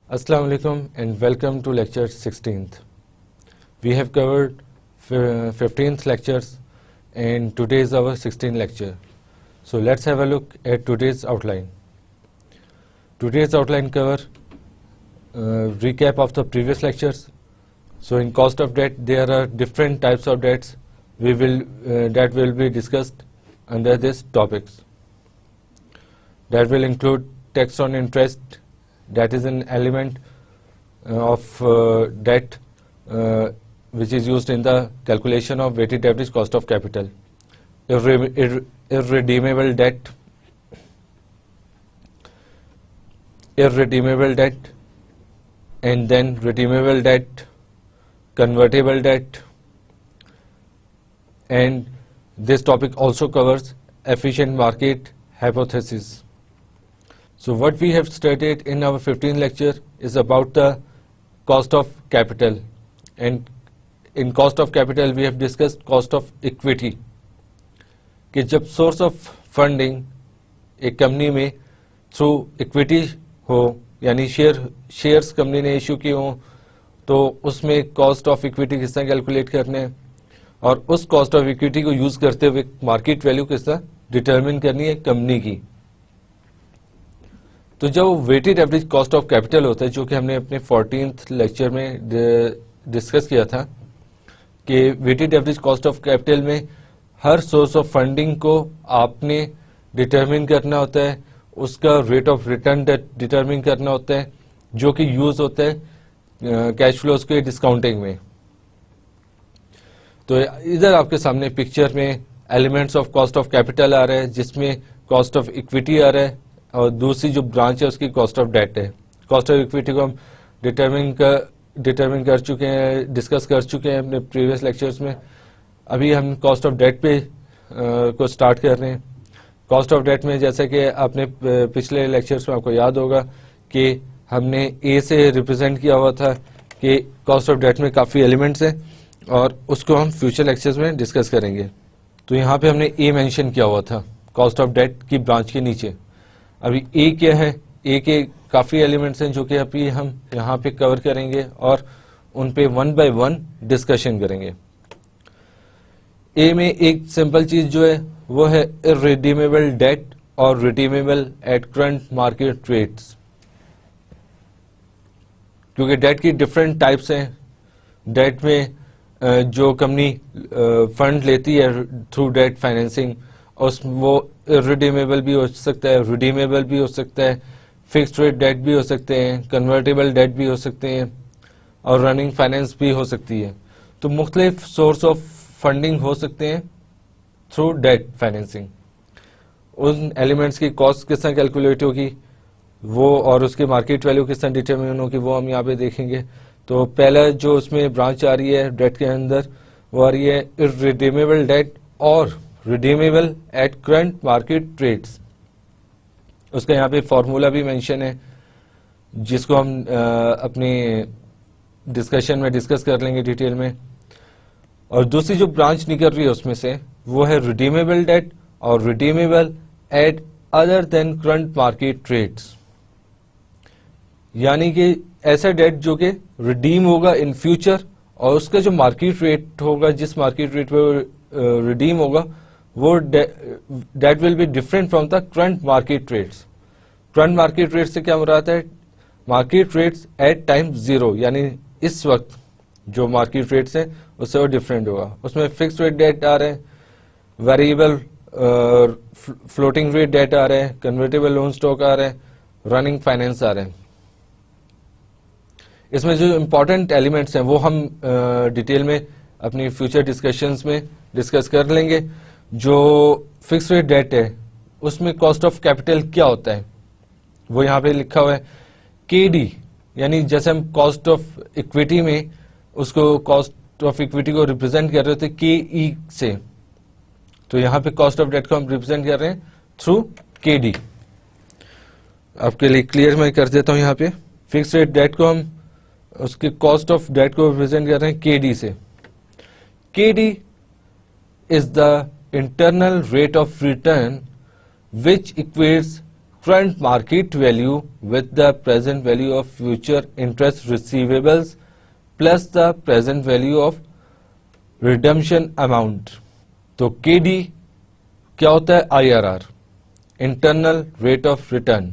Assalamu alaikum and welcome to lecture 16th. We have covered 15th lectures and today is our 16th lecture. So let's have a look at today's outline. Today's outline cover recap of the previous lectures. So in cost of debt there are different types of debts that will be discussed under these topics. That will include tax on interest, that is an element of debt which is used in the calculation of weighted average cost of capital. Irredeemable debt, and then redeemable debt, convertible debt, and this topic also covers efficient market hypothesis. So what we have studied in our 15th lecture is about the cost of capital, and in cost of capital we have discussed cost of equity कि जब source of funding एक company में through equity हो यानी shares company ने issue किए हो तो उसमें कॉस्ट ऑफ इक्विटी किस तरह कैलकुलेट करने हैं और उस कॉस्ट ऑफ इक्विटी को यूज करते हुए मार्केट वैल्यू किस तरह डिटरमिन करनी है कंपनी की। तो जब weighted average cost of capital होता है जो कि हमने अपने 14th लेक्चर में डिस्कस किया था कि weighted average cost of capital में हर सोर्स ऑफ फंडिंग को आपने डिटरमिन करना होता है, उसका रेट ऑफ रिटर्न डिटरमिन करना होता है जो कि यूज होता है कैश फ्लोज के डिस्काउंटिंग में। तो इधर आपके सामने पिक्चर में elements of cost of capital आ रहा है जिसमें कॉस्ट ऑफ इक्विटी आ रहा है और दूसरी जो ब्रांच है उसकी कॉस्ट ऑफ डेट है। कॉस्ट ऑफ इक्विटी को हम डिटरमिन कर चुके हैं, डिस्कस कर चुके हैं अपने प्रीवियस लेक्चर्स में। अभी हम कॉस्ट ऑफ डेट पे को स्टार्ट कर रहे हैं। कॉस्ट ऑफ डेट में जैसे कि आपने पिछले लेक्चर्स में आपको याद होगा कि हमने ए से रिप्रेजेंट किया हुआ था कि कॉस्ट ऑफ डेट में काफ़ी एलिमेंट्स हैं और उसको हम फ्यूचर लेक्चर्स में डिस्कस करेंगे। तो यहाँ पे हमने ए मेंशन किया हुआ था कॉस्ट ऑफ डेट की ब्रांच के नीचे। अभी ए क्या है, ए के काफ़ी एलिमेंट्स हैं जो कि अभी हम यहाँ पे कवर करेंगे और उन पे वन बाय वन डिस्कशन करेंगे। ए में एक सिंपल चीज जो है वो है इररिडीमेबल डेट और redeemable at current market rates, क्योंकि डेट की डिफरेंट टाइप्स हैं। डेट में जो कंपनी फंड लेती है थ्रू डेट फाइनेंसिंग वो इररिडीमेबल भी हो सकता है, रिडीमेबल भी हो सकता है, फिक्स्ड रेट डेट भी हो सकते हैं, कन्वर्टेबल डेट भी हो सकते हैं और रनिंग फाइनेंस भी हो सकती है। तो मुख्तलिफ सोर्स ऑफ फंडिंग हो सकते हैं थ्रू डेट फाइनेंसिंग। उन एलिमेंट्स की कॉस्ट किस तरह कैलकुलेट होगी वो और उसकी मार्केट वैल्यू किस तरह डिटरमिन होगी वो हम यहाँ पे देखेंगे। तो पहला जो उसमें ब्रांच आ रही है डेट के अंदर वो आ रही है इररिडीमेबल डेट और redeemable at current market rates. उसका यहाँ पे फॉर्मूला भी मेंशन है जिसको हम अपने डिस्कशन में डिस्कस कर लेंगे डिटेल में। और दूसरी जो ब्रांच निकल रही है उसमें से वो है रिडीमेबल डेट और redeemable eight other than current market rates, यानी कि ऐसा डेट जो कि रिडीम होगा इन फ्यूचर और उसका जो मार्केट रेट होगा, जिस मार्केट रेट पे रिडीम होगा वो debt will be different from the current market rates. Current market rate से क्या मुराद है, market rates at time zero, यानी इस वक्त जो मार्केट रेट्स हैं उससे वो डिफरेंट होगा। उसमें फिक्स्ड रेट डेट आ रहे हैं, वेरिएबल फ्लोटिंग रेट डेट आ रहे हैं, कन्वर्टेबल लोन स्टॉक आ रहे हैं, रनिंग फाइनेंस आ रहे हैं। इसमें जो इम्पोर्टेंट एलिमेंट्स हैं वो हम डिटेल में अपनी फ्यूचर डिस्कशंस में डिस्कस कर लेंगे। जो फिक्स्ड रेट डेट है उसमें कॉस्ट ऑफ कैपिटल क्या होता है वो यहाँ पे लिखा हुआ है केडी, यानी जैसे हम कॉस्ट ऑफ इक्विटी में उसको कॉस्ट ऑफ इक्विटी को रिप्रेजेंट कर रहे थे के ई से, तो यहाँ पे कॉस्ट ऑफ डेट को हम रिप्रेजेंट कर रहे हैं थ्रू KD। आपके लिए क्लियर मैं कर देता हूं। यहाँ पे फिक्स रेट डेट को हम उसके कॉस्ट ऑफ डेट को रिप्रेजेंट कर रहे हैं KD से। KD is the internal rate of return which equates current market value with the present value of future interest receivables plus the present value of redemption amount। तो KD क्या होता है? IRR, internal rate of return.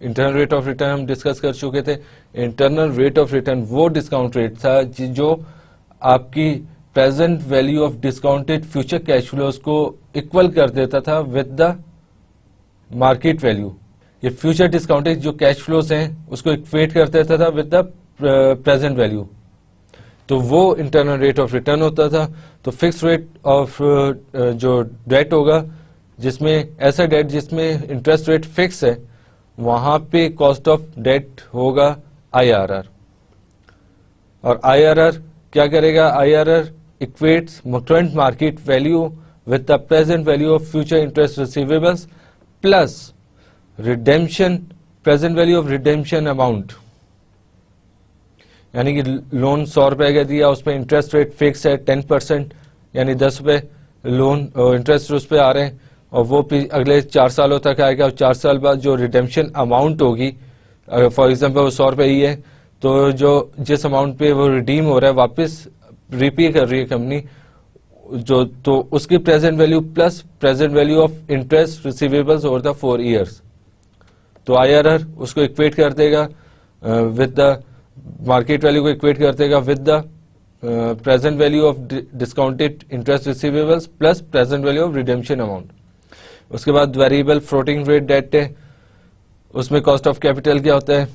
Internal rate of return हम discuss कर चुके थे। Internal rate of return वो discount rate था जो आपकी present value of discounted future cash flows को इक्वल कर देता था विद द मार्केट वैल्यू। ये फ्यूचर डिस्काउंटेड जो कैश फ्लोज हैं उसको इक्वेट कर देता था विद द प्रेजेंट वैल्यू। तो वो इंटरनल रेट ऑफ रिटर्न होता था। तो फिक्स रेट ऑफ जो डेट होगा, जिसमें ऐसा डेट जिसमें इंटरेस्ट रेट फिक्स है, वहां पे कॉस्ट ऑफ डेट होगा IRR। और IRR क्या करेगा? IRR equates current market value with the present value of future interest receivables plus present value of redemption amount। यानी कि लोन 100 रुपए का दिया, उस पर इंटरेस्ट रेट फिक्स है 10%, यानी 10 रुपए लोन इंटरेस्ट उस पर आ रहे हैं, और वो अगले 4 सालों तक आएगा। और 4 साल बाद जो रिडेम्पशन अमाउंट होगी, फॉर एग्जाम्पल वो 100 रुपए ही है, तो जो जिस अमाउंट पे वो रिडीम हो रहा है, वापस रीपे कर रही है कंपनी, जो तो उसकी present value plus present value of interest receivables over the 4 years. तो IRR उसको इक्वेट कर देगा विद द मार्केट वैल्यू को इक्वेट कर देगा with the present value of discounted interest receivables plus present value of redemption amount. उसके बाद variable floating rate date है, उसमें कॉस्ट ऑफ कैपिटल क्या होता है?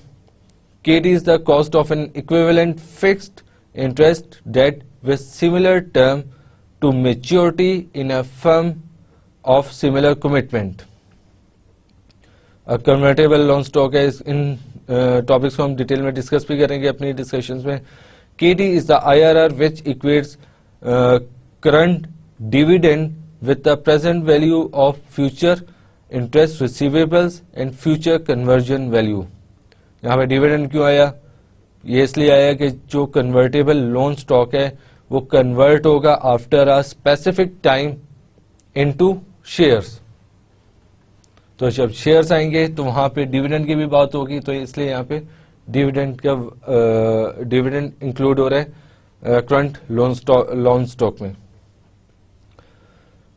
KD is the cost of an equivalent fixed interest debt with similar term to maturity in a firm of similar commitment। Convertible loan stock है। इन topics को हम detail में discuss भी करेंगे अपनी डिस्कशंस में। KD is the IRR which equates current dividend with the present value of future interest receivables and future conversion value। यहाँ पे डिविडेंड क्यों आया? ये इसलिए आया कि जो कन्वर्टेबल लोन स्टॉक है वो कन्वर्ट होगा after a specific time into shares. तो जब शेयर्स आएंगे तो वहां पे डिविडेंड की भी बात होगी, तो इसलिए यहाँ पे डिविडेंड का डिविडेंड इंक्लूड हो रहा है करंट लोन स्टॉक में।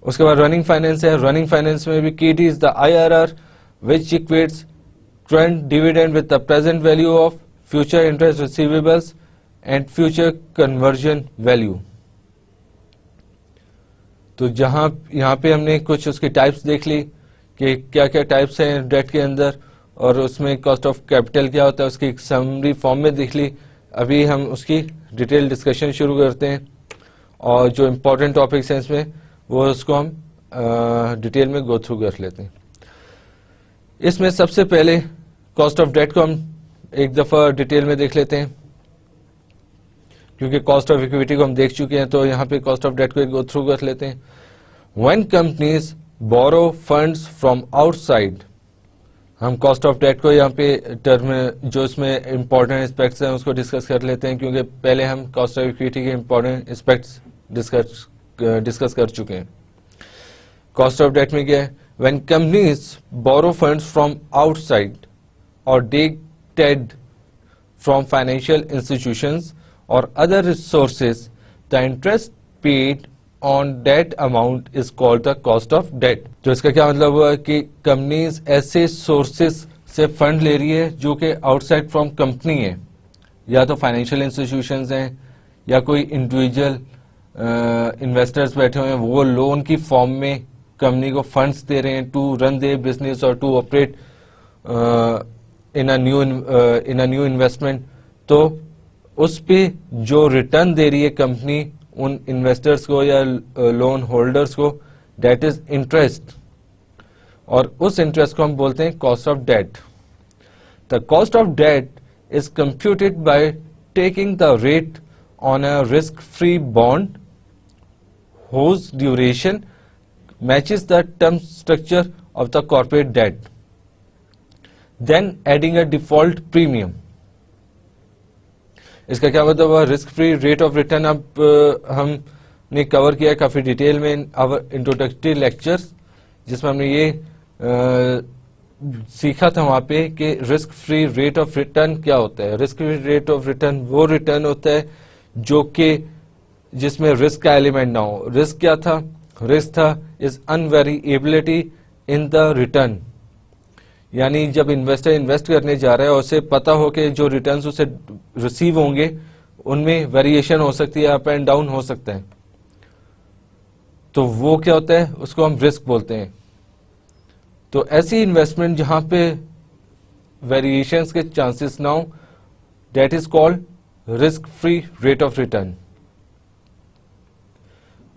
उसके बाद रनिंग फाइनेंस है। रनिंग फाइनेंस में भी KD is the IRR which equates current dividend with the present value of future interest receivables and future conversion value। तो यहाँ पे हमने कुछ उसकी टाइप्स देख ली कि क्या क्या टाइप्स हैं डेट के अंदर, और उसमें कॉस्ट ऑफ कैपिटल क्या होता है उसकी एक समरी फॉर्म में देख ली। अभी हम उसकी डिटेल डिस्कशन शुरू करते हैं, और जो इम्पोर्टेंट टॉपिक्स हैं इसमें वो उसको हम डिटेल में गो थ्रू कर लेते हैं। इसमें सबसे पहले कॉस्ट ऑफ डेट को हम एक दफा डिटेल में देख लेते हैं, क्योंकि कॉस्ट ऑफ इक्विटी को हम देख चुके हैं, तो यहाँ पे कॉस्ट ऑफ डेट को एक गो थ्रू कर लेते हैं। When companies borrow funds from outside, हम कॉस्ट ऑफ डेट को यहाँ पे टर्म जो इसमें इंपॉर्टेंट एस्पेक्ट्स हैं उसको डिस्कस कर लेते हैं, क्योंकि पहले हम कॉस्ट ऑफ इक्विटी के इंपॉर्टेंट एस्पेक्ट्स डिस्कस कर चुके हैं। कॉस्ट ऑफ डेट में क्या है? When companies borrow funds from outside or debt from financial institutions or other sources, the interest paid on that amount is called the cost of debt। तो इसका क्या मतलब हुआ कि कंपनीज ऐसे सोर्सेस से फंड ले रही है जो कि आउटसाइड फ्रॉम कंपनी है, या तो फाइनेंशियल इंस्टीट्यूशंस हैं या कोई इंडिविजुअल इन्वेस्टर्स बैठे हुए हैं, वो लोन की फॉर्म में कंपनी को फंड्स दे रहे हैं टू रन देयर बिजनेस और to operate in a new investment. तो उस पे जो रिटर्न दे रही है कंपनी उन इन्वेस्टर्स को या लोन होल्डर्स को, डेट इज इंटरेस्ट, और उस इंटरेस्ट को हम बोलते हैं cost of debt. The cost of debt is computed by taking the rate on a risk free bond whose duration matches the term structure of the corporate debt, then adding a default premium. इसका क्या मतलब हुआ? Risk free rate of return अब हमने cover किया है काफी detail में इन आवर इंट्रोडक्टरी लेक्चर्स, जिसमें हमने ये सीखा था वहां पे कि risk free rate of return क्या होता है। Risk free rate of return वो रिटर्न होता है जो कि जिसमें रिस्क का एलिमेंट ना हो। रिस्क क्या था? रिस्क था इज अनवेरिएबिलिटी इन द रिटर्न, यानी जब इन्वेस्टर इन्वेस्ट करने जा रहा है और उसे पता हो कि जो रिटर्न्स उसे रिसीव होंगे उनमें वेरिएशन हो सकती है, अप एंड डाउन हो सकता है, तो वो क्या होता है? उसको हम रिस्क बोलते हैं। तो ऐसी इन्वेस्टमेंट जहां पे वेरिएशंस के चांसेस ना हो, that is called risk free rate of return.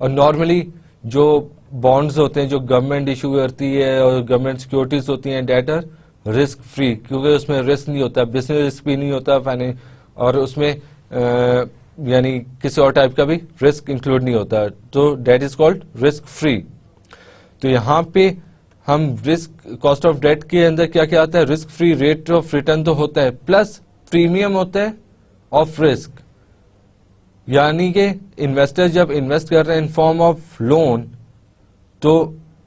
और नॉर्मली जो बॉन्ड्स होते हैं जो गवर्नमेंट इशू करती है और गवर्नमेंट सिक्योरिटीज होती हैं, डेट आर रिस्क फ्री, क्योंकि उसमें रिस्क नहीं होता, बिजनेस रिस्क भी नहीं होता फाइनेंस, और उसमें यानी किसी और टाइप का भी रिस्क इंक्लूड नहीं होता, तो debt is called risk free. तो यहाँ पे हम रिस्क कॉस्ट ऑफ डेट के अंदर क्या क्या आता है? Risk free rate of return तो होता है, प्लस प्रीमियम होता है ऑफ रिस्क, यानी कि इन्वेस्टर जब इन्वेस्ट कर रहे हैं इन फॉर्म ऑफ लोन तो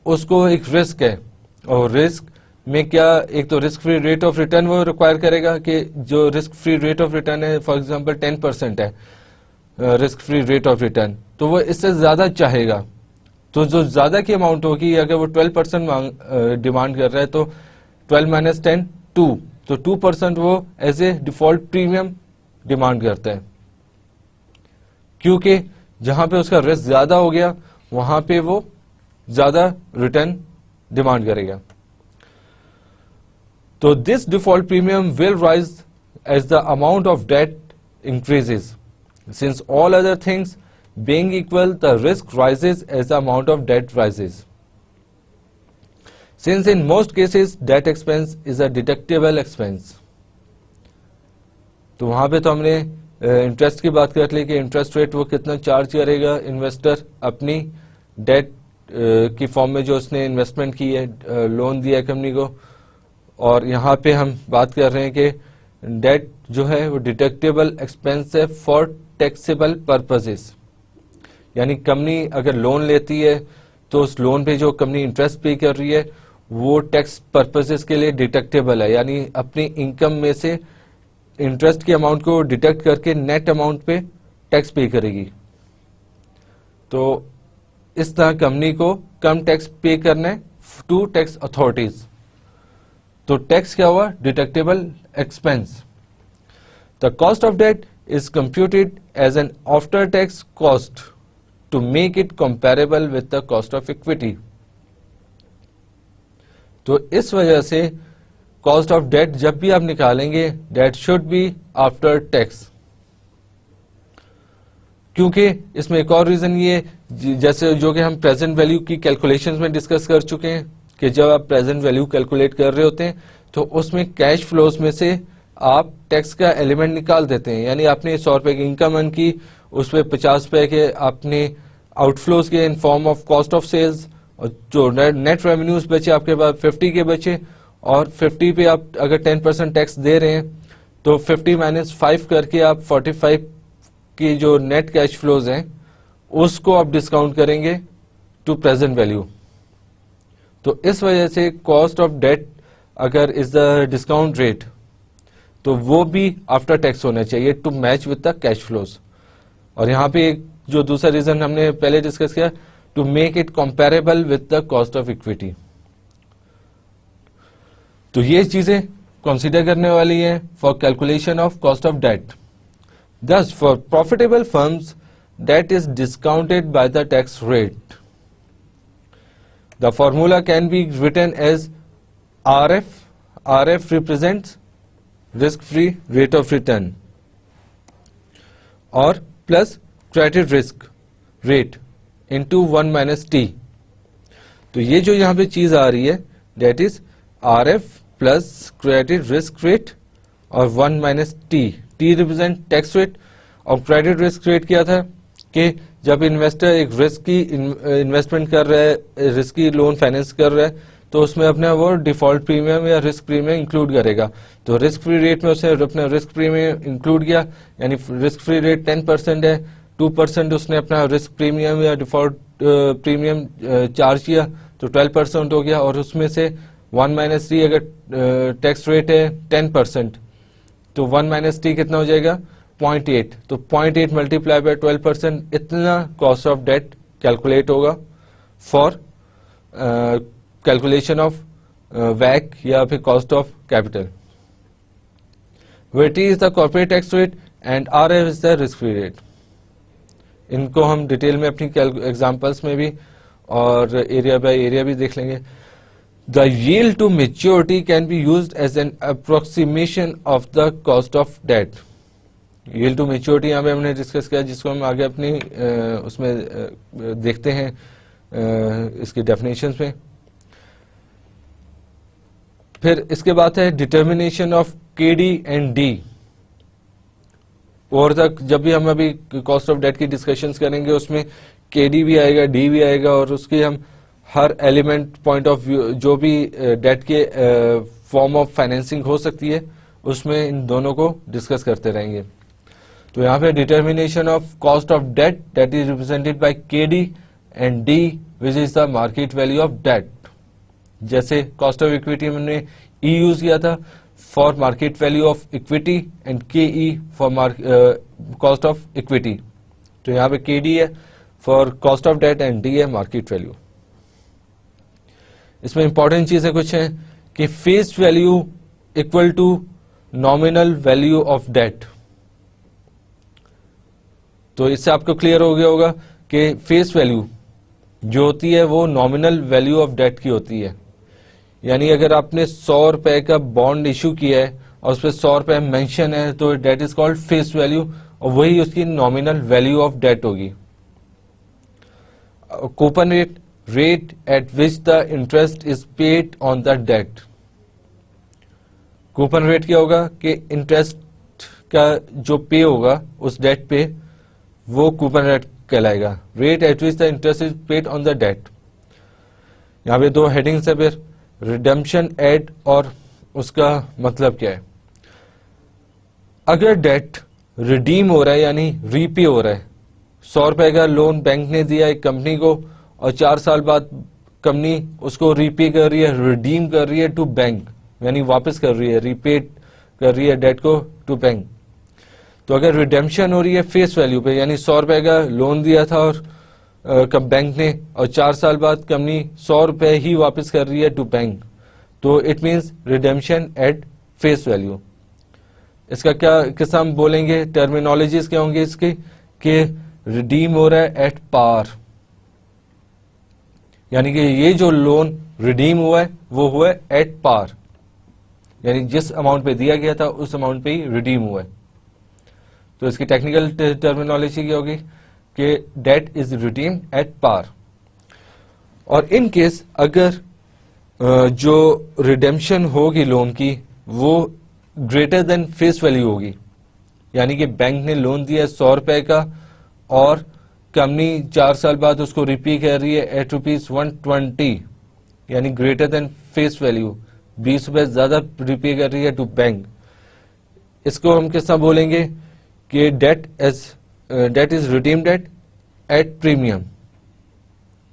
उसको एक रिस्क है, और रिस्क में क्या, एक तो risk free rate of return वो रिक्वायर करेगा कि जो risk free rate of return है फॉर एग्जांपल 10% है risk free rate of return, तो वो इससे ज्यादा चाहेगा। तो जो ज्यादा की अमाउंट होगी, अगर वो 12% डिमांड कर रहा है तो 12 माइनस 10 2, तो 2% वो as a default premium demand करता है, क्योंकि जहां पे उसका रिस्क ज्यादा हो गया वहां पे वो ज्यादा रिटर्न डिमांड करेगा। तो this default premium will rise as the amount of debt increases, since all other things being equal, the risk rises as the amount of debt rises. Since in most cases debt expense is a deductible expense, तो वहां पे तो हमने interest की बात कर ली कि interest rate वो कितना चार्ज करेगा इन्वेस्टर अपनी डेट की फॉर्म में जो उसने इन्वेस्टमेंट की है, लोन दिया है कंपनी को, और यहाँ पे हम बात कर रहे हैं कि डेट जो है वो डिडक्टेबल एक्सपेंस है फॉर टैक्सेबल पर्पसेस, यानी कंपनी अगर लोन लेती है तो उस लोन पे जो कंपनी इंटरेस्ट पे कर रही है वो टैक्स पर्पसेस के लिए डिडक्टेबल है, यानी अपनी इनकम में से इंटरेस्ट की अमाउंट को डिडक्ट करके नेट अमाउंट पे टैक्स पे करेगी। तो इस तरह कंपनी को कम टैक्स पे करना है टू टैक्स अथॉरिटीज, तो टैक्स क्या हुआ? Deductible expense. The cost of debt is computed as an after tax cost to make it comparable with the cost of equity. तो इस वजह से कॉस्ट ऑफ डेट जब भी आप निकालेंगे debt should be after tax, क्योंकि इसमें एक और रीजन ये जैसे जो कि हम प्रेजेंट वैल्यू की कैलकुलेशंस में डिस्कस कर चुके हैं कि जब आप प्रेजेंट वैल्यू कैलकुलेट कर रहे होते हैं तो उसमें कैश फ्लोज में से आप टैक्स का एलिमेंट निकाल देते हैं, यानी आपने 100 रुपए की इनकम अर्न की, उस पर 50 रुपए के आपने आउटफ्लोज के in form of cost of sales, और जो नेट रेवेन्यूज बचे आपके पास 50 के बचे, और 50 पे आप अगर 10% टैक्स दे रहे हैं तो 50 माइनस 5 करके आप 45 की जो नेट कैश फ्लोज हैं उसको आप डिस्काउंट करेंगे टू प्रेजेंट वैल्यू। तो इस वजह से कॉस्ट ऑफ डेट अगर इज द डिस्काउंट रेट तो वो भी आफ्टर टैक्स होना चाहिए to match with the cash flows. और यहाँ पे एक जो दूसरा रीजन हमने पहले डिस्कस किया, to make it comparable with the cost of equity. तो ये चीजें कंसीडर करने वाली हैं for calculation of cost of debt. Thus for profitable firms debt is discounted by the tax rate. The formula can be written as RF. RF represents risk free rate of return और plus credit risk rate into 1 minus T. तो ये जो यहां पे चीज आ रही है that is RF plus credit risk rate और 1 minus T. T represent tax rate और क्रेडिट रिस्क रेट क्या था कि जब इन्वेस्टर एक रिस्की इन्वेस्टमेंट कर रहा है, रिस्की लोन फाइनेंस कर रहा है, तो उसमें अपना वो डिफॉल्ट प्रीमियम या रिस्क प्रीमियम इंक्लूड करेगा। तो रिस्क फ्री रेट में उसने अपना रिस्क प्रीमियम इंक्लूड किया, यानी रिस्क फ्री रेट 10% है, 2% उसने अपना रिस्क प्रीमियम या डिफॉल्ट प्रीमियम चार्ज किया, तो 12% हो गया। और उसमें से 1-3 अगर टैक्स रेट है 10%, तो 1-3 कितना हो जाएगा 0.8, तो 0.8 मल्टीप्लाई बाय 12%, इतना कॉस्ट ऑफ डेट कैलकुलेट होगा फॉर कैलकुलेशन ऑफ वैक या फिर कॉस्ट ऑफ कैपिटल। वेटी is the corporate tax rate and RF is the risk free rate. इनको हम डिटेल में अपनी एग्जांपल्स में भी और एरिया बाय एरिया भी देख लेंगे। The yield to maturity can be used as an approximation of the cost of debt. Yield to maturity यहाँ पे हमने डिस्कस किया, जिसको हम आगे अपनी उसमें देखते हैं इसकी डेफिनेशंस में। फिर इसके बाद है determination of KD and D। और तक जब भी हम अभी कॉस्ट ऑफ डेट की डिस्कशंस करेंगे उसमें KD भी आएगा, D भी आएगा, और उसकी हम हर एलिमेंट पॉइंट ऑफ व्यू जो भी डेट के फॉर्म ऑफ फाइनेंसिंग हो सकती है उसमें इन दोनों को डिस्कस करते रहेंगे। तो यहाँ पे determination of cost of debt that is represented by KD and D which is the market value of debt. जैसे कॉस्ट ऑफ इक्विटी हमने E यूज किया था for market value of equity and KE for cost of equity. तो यहाँ पे KD है for cost of debt and D है market value. इसमें इंपॉर्टेंट चीजें कुछ हैं कि face value equal to nominal value of debt. तो इससे आपको क्लियर हो गया होगा कि फेस वैल्यू जो होती है वो नॉमिनल वैल्यू ऑफ डेट की होती है। यानी अगर आपने 100 रुपए का बॉन्ड इशू किया है और उस पर 100 रुपए मेंशन है तो debt is called face value, और वही उसकी नॉमिनल वैल्यू ऑफ डेट होगी। Coupon rate at which the interest is paid on the debt। Coupon rate क्या होगा कि इंटरेस्ट का जो पे होगा उस डेट पे वो कूपन रेट कहलाएगा। Rate at which the interest is paid on the debt. यहाँ पे दो हेडिंग्स है, फिर रिडेम्पशन एड और उसका मतलब क्या है। अगर डेट रिडीम हो रहा है यानी रीपे हो रहा है, 100 रुपए का लोन बैंक ने दिया एक कंपनी को और 4 साल बाद कंपनी उसको रीपे कर रही है, रिडीम कर रही है टू बैंक, यानी वापस कर रही है, रीपे कर रही है डेट को टू बैंक। तो अगर रिडेम्पशन हो रही है फेस वैल्यू पे, यानी 100 रुपए का लोन दिया था और बैंक ने, और 4 साल बाद कंपनी 100 रुपए ही वापस कर रही है टू बैंक, तो it means redemption at face value. इसका क्या किस्सा हम बोलेंगे, टर्मिनोलॉजीज क्या होंगे इसके, कि रिडीम हो रहा है एट पार, यानी कि ये जो लोन रिडीम हुआ है वो हुआ है एट पार, यानी जिस अमाउंट पे दिया गया था उस अमाउंट पे ही रिडीम हुआ है। तो इसकी टेक्निकल टर्मिनोलॉजी क्या होगी कि debt is redeem at par. और इन केस अगर जो रिडेम्पशन होगी लोन की वो ग्रेटर देन फेस वैल्यू होगी, यानी कि बैंक ने लोन दिया 100 रुपए का और कंपनी 4 साल बाद उसको रिपे कर रही है एट ₹120, यानी ग्रेटर देन फेस वैल्यू, 20 रुपए ज्यादा रिपे कर रही है टू बैंक। इसको हम किस तरह बोलेंगे कि debt is redeemed at premium,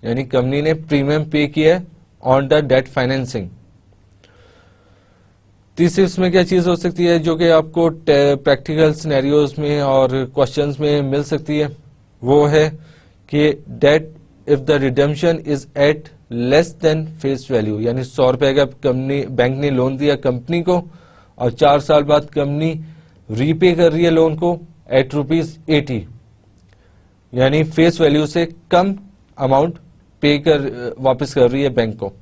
यानी कंपनी ने प्रीमियम पे किया है ऑन द डेट फाइनेंसिंग। तीसरी इसमें क्या चीज हो सकती है जो कि आपको प्रैक्टिकल सिनेरियोज में और क्वेश्चंस में मिल सकती है, वो है कि that if the redemption is at less than face value, यानी 100 रुपए का कंपनी बैंक ने लोन दिया कंपनी को और 4 साल बाद कंपनी रीपे कर रही है लोन को एट ₹80, यानी फेस वैल्यू से कम अमाउंट पे कर वापस कर रही है बैंक को।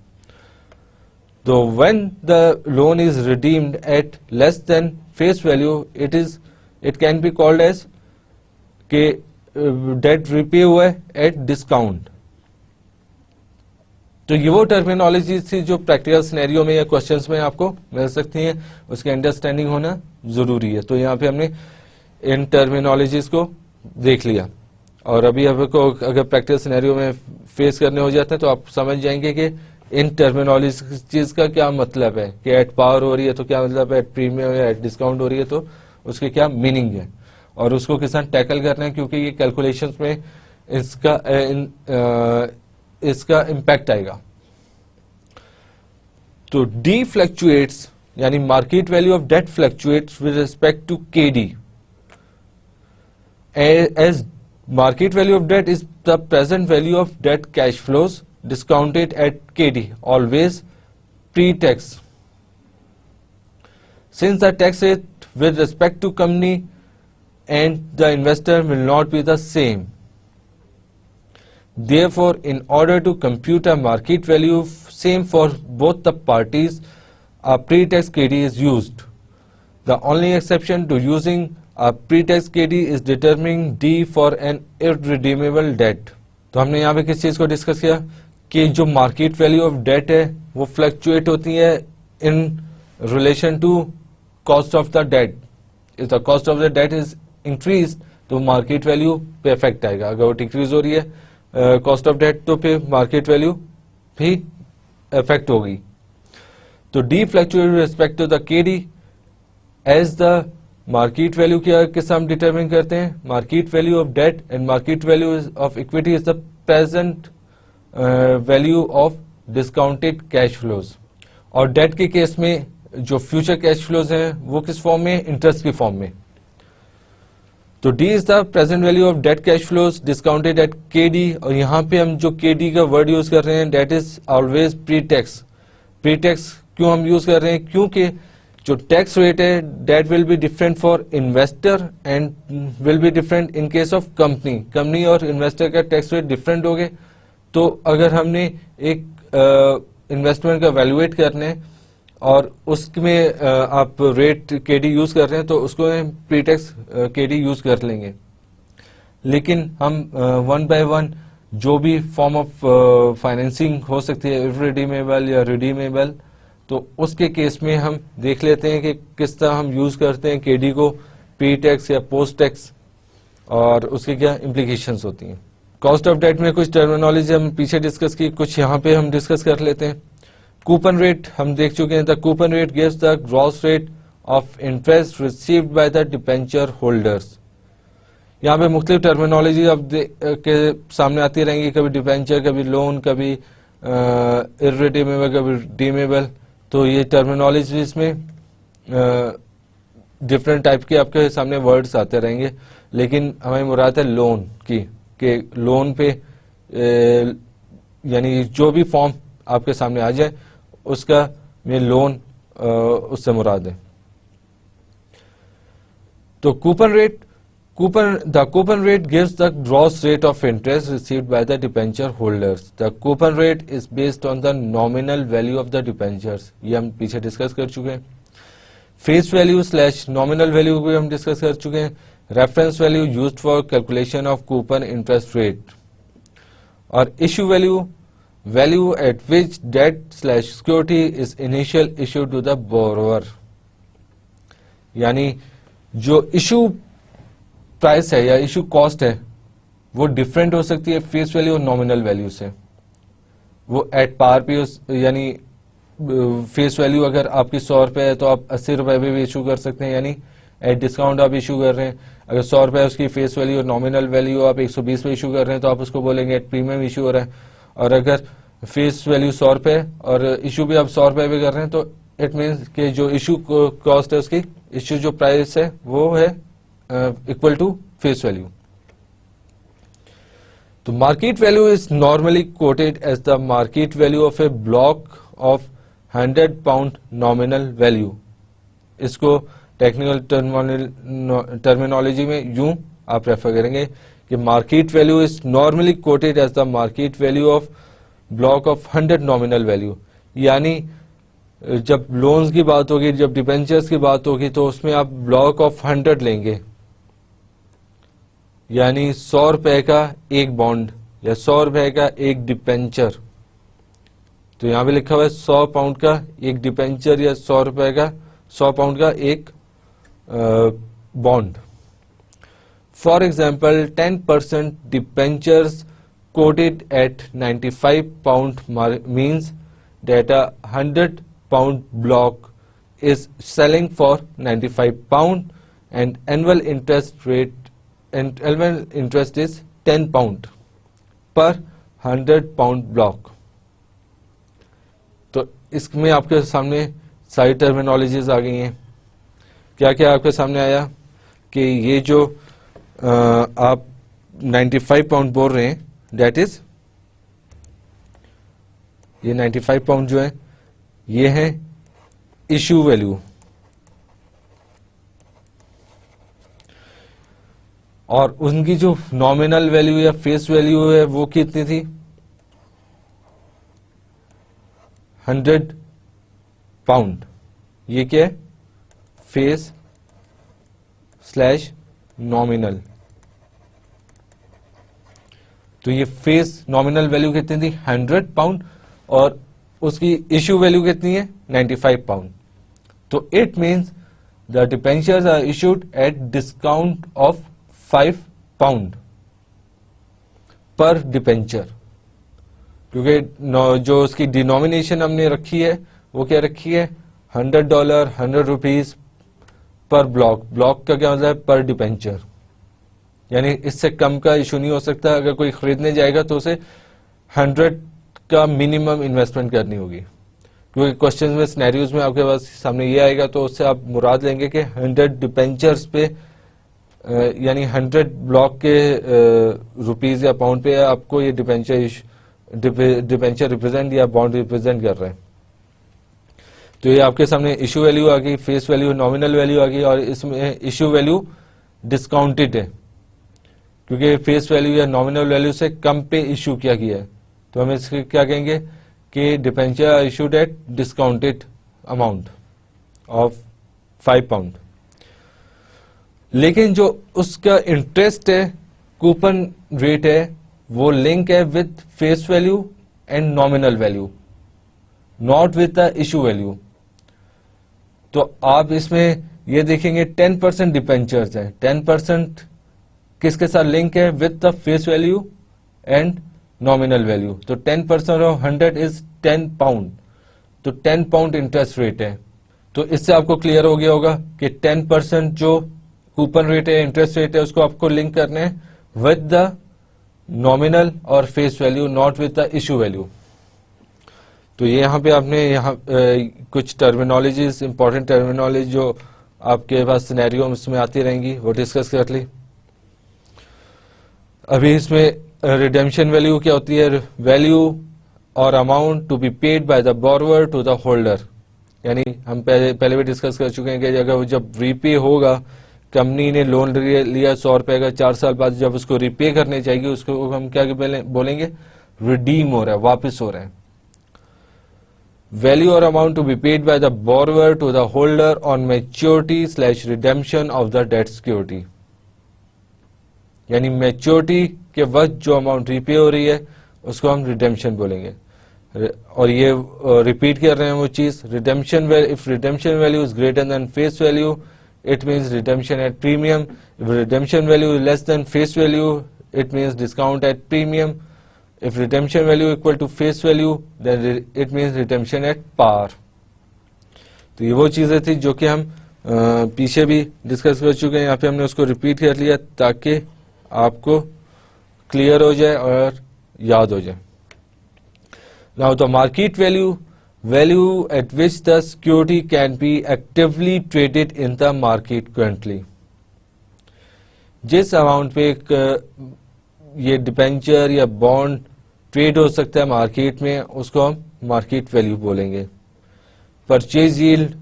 तो when the loan is redeemed at less than face value it can be called as के डेट रिपे हुआ है एट डिस्काउंट। तो ये वो टर्मिनोलॉजी थी जो प्रैक्टिकल सिनेरियो में या क्वेश्चंस में आपको मिल सकती हैं, उसकी अंडरस्टैंडिंग होना जरूरी है। तो यहाँ पे हमने इन टर्मिनोलॉजीज को देख लिया। और अभी आपको अगर प्रैक्टिकल सिनेरियो में फेस करने हो जाते हैं तो आप समझ जाएंगे कि इन टर्मिनोलॉजी चीज का क्या मतलब है, कि एट पावर हो रही है तो क्या मतलब है, एट प्रीमियम या एट डिस्काउंट हो रही है तो उसके क्या मीनिंग है, और उसको किस तरह टैकल करना है, क्योंकि ये कैलकुलेशंस में इसका इम्पैक्ट आएगा। तो डी फ्लक्चुएट्स यानी market value of debt fluctuates with respect to K D, as market value of debt is the present value of debt cash flows discounted at KD, always pre-tax. Since the tax rate with respect to company and the investor will not be the same, therefore in order to compute a market value same for both the parties, a pre-tax KD is used. The only exception to using a pre-tax KD is determining D for an irredeemable debt. तो हमने यहाँ पे किस चीज को discuss किया कि जो मार्केट वैल्यू ऑफ डेट है वो फ्लक्चुएट होती है in relation to cost of the debt. If the cost of the debt is increase तो मार्केट वैल्यू पे इफेक्ट आएगा, अगर वो डिक्रीज हो रही है कॉस्ट ऑफ डेट तो फिर मार्केट वैल्यू भी इफेक्ट होगी। तो D fluctuate with respect to the KD as the market value क्या किस हम डिटरमिन करते हैं, market value of debt and market value of equity is the present value of discounted cash flows. और debt के case में जो future cash flows हैं वो किस फॉर्म में, इंटरेस्ट की फॉर्म में। तो D is the present value of debt cash flows discounted at K D, और यहाँ पे हम जो के डी का वर्ड यूज कर रहे हैं that is always pre tax. Pre tax क्यों हम यूज कर रहे हैं, क्योंकि जो टैक्स रेट है that will be different for investor and will be different in case of company. Company और इन्वेस्टर का टैक्स रेट डिफरेंट हो गए, तो अगर हमने एक इन्वेस्टमेंट का वैल्यूएट करने और उसमें आप रेट केडी यूज कर रहे हैं तो उसको प्री टैक्स केडी यूज कर लेंगे। लेकिन हम वन बाय वन जो भी फॉर्म ऑफ फाइनेंसिंग हो सकती है, इररिडीमेबल या रिडीमेबल, तो उसके केस में हम देख लेते हैं कि किस तरह हम यूज करते हैं केडी को, प्री टैक्स या पोस्ट टैक्स, और उसके क्या इम्प्लीकेशंस होती हैं। कॉस्ट ऑफ डेट में कुछ टर्मिनोलॉजी हम पीछे डिस्कस की, कुछ यहाँ पे हम डिस्कस कर लेते हैं। कूपन रेट हम देख चुके हैं। The coupon rate gives the gross rate of interest received by the debenture holders. यहाँ पे मुख्तलिफ टर्मिनोलॉजी अब के सामने आती रहेंगी, कभी डिबेंचर, कभी लोन, कभी इररिडीमेबल, कभी रिडीमेबल। तो ये टर्मिनोलॉजी इसमें डिफरेंट टाइप के आपके सामने वर्ड्स आते रहेंगे, लेकिन हमें मुराद है लोन की, कि लोन पे यानी जो भी फॉर्म आपके सामने आ जाए उसका में लोन उससे मुराद है। तो coupon rate, the coupon rate gives the gross rate of interest received by the debenture holders. The coupon rate is based on the nominal value of the debentures. ये हम पीछे डिस्कस कर चुके हैं। Face value slash nominal value भी हम discuss कर चुके हैं। Reference value used for calculation of coupon interest rate. और issue value, value at which debt slash security is initial issue to the borrower. यानी जो इशू प्राइस है या इशू कॉस्ट है वो डिफरेंट हो सकती है फेस वैल्यू और नॉमिनल वैल्यू से। वो एट पार पे यानी फेस वैल्यू अगर आपकी 100 रुपए है तो आप 80 रुपए भी इशू कर सकते हैं, यानी एट डिस्काउंट आप इशू कर रहे हैं। अगर 100 रुपए उसकी फेस वैल्यू और नॉमिनल वैल्यू आप 120 पे इशू कर रहे हैं तो आप उसको बोलेंगे एट प्रीमियम इशू हो रहा है। और अगर फेस वैल्यू 100 रुपए और इशू भी आप 100 रुपए भी कर रहे हैं तो इट मीन्स कि जो इशू कॉस्ट है उसकी, इशू जो प्राइस है वो है equal to face value. तो market value is normally quoted as the market value of a block of 100 pound nominal value. इसको टेक्निकल टर्मिनोलॉजी में यूं आप रेफर करेंगे कि market value is normally quoted as the market value of block of 100 nominal value. यानी जब loans की बात होगी, जब डिबेंचर्स की बात होगी तो उसमें आप ब्लॉक ऑफ 100 लेंगे, यानी 100 रुपए का एक बॉन्ड या 100 रुपए का एक डिबेंचर। तो यहां पे लिखा हुआ है 100 पाउंड का एक डिबेंचर या 100 रुपए का 100 पाउंड का एक bond. For example, 10% debentures quoted at £95 means that a £100 block is selling for £95 and annual interest is £10 per £100 block. तो इसमें आपके सामने सारी टर्मिनोलॉजीज आ गई हैं. क्या क्या आपके सामने आया कि ये जो आप 95 पाउंड बोल रहे हैं, दैट इज ये 95 पाउंड जो है ये है इशू वैल्यू, और उनकी जो नॉमिनल वैल्यू या फेस वैल्यू है वो कितनी थी, 100 पाउंड. ये क्या है, फेस / नॉमिनल. तो ये फेस नॉमिनल वैल्यू कितनी थी, 100 पाउंड, और उसकी इश्यू वैल्यू कितनी है, 95 पाउंड. तो it means the debentures are issued at discount of 5 pound पर डिबेंचर, क्योंकि जो उसकी डिनोमिनेशन हमने रखी है वो क्या रखी है, $100, 100 रुपीज पर ब्लॉक. ब्लॉक का क्या मतलब है, पर डिबेंचर, यानी इससे कम का इशू नहीं हो सकता. अगर कोई खरीदने जाएगा तो उसे 100 का मिनिमम इन्वेस्टमेंट करनी होगी, क्योंकि क्वेश्चन में सिनेरियोज में आपके पास सामने ये आएगा, तो उससे आप मुराद लेंगे कि 100 डिबेंचर्स पे यानी 100 ब्लॉक के रुपीज या पाउंड पे आपको ये डिबेंचर रिप्रेजेंट या बॉन्ड रिप्रेजेंट कर रहे हैं. तो ये आपके सामने इशू वैल्यू आ गई, फेस वैल्यू, नॉमिनल वैल्यू आ गई, और इसमें इशू वैल्यू डिस्काउंटेड है क्योंकि फेस वैल्यू या नॉमिनल वैल्यू से कम पे इशू किया गया है. तो हम इसके क्या कहेंगे कि debenture issued at discounted amount of 5 pound. लेकिन जो उसका इंटरेस्ट है, कूपन रेट है, वो लिंक है with face value and nominal value, not with the issue value. तो आप इसमें ये देखेंगे 10% डिबेंचर्स है, 10% किसके साथ लिंक है, with the face value and nominal value. तो 10% ऑफ 100 इज 10 पाउंड, तो 10 पाउंड इंटरेस्ट रेट है. तो इससे आपको क्लियर हो गया होगा कि 10% जो कूपन रेट है, इंटरेस्ट रेट है, उसको आपको लिंक करना है विद द नॉमिनल और face value, not with the issue value. तो ये यहाँ पे आपने कुछ टर्मिनोलॉजीज, इंपॉर्टेंट टर्मिनोलॉजी जो आपके पास सिनेरियो में आती रहेंगी वो डिस्कस कर ली. अभी इसमें रिडेम्पशन वैल्यू क्या होती है, वैल्यू और amount to be paid by the borrower to the holder. यानी हम पहले भी डिस्कस कर चुके हैं कि अगर जब रीपे होगा, कंपनी ने लोन लिया 100 रुपए का, 4 साल बाद जब उसको रीपे करने चाहिए, उसको हम क्या बोलेंगे, रिडीम हो रहा है, वापस हो रहा है. वैल्यू और amount to be paid by the borrower to the holder on maturity / redemption of the debt security. यानी मैच्योरिटी के वक्त जो अमाउंट रीपे हो रही है उसको हम रिडेम्पशन बोलेंगे. और ये रिपीट कर रहे हैं वो चीज, redemption, if redemption value is greater than face value, it means redemption at premium. If redemption value is less than face value, it means discount at premium. If redemption value equal to face value, then it means redemption at par. तो ये वो चीजें थी जो कि हम पीछे भी डिस्कस कर चुके हैं. यहाँ पे हमने उसको रिपीट कर लिया ताकि आपको क्लियर हो जाए और याद हो जाए. Now the market value at which the security can be actively traded in the market currently. जिस अमाउंट पे ये डिबेंचर या बॉन्ड ट्रेड हो सकता है मार्केट में, उसको हम मार्केट वैल्यू बोलेंगे. Purchase yield,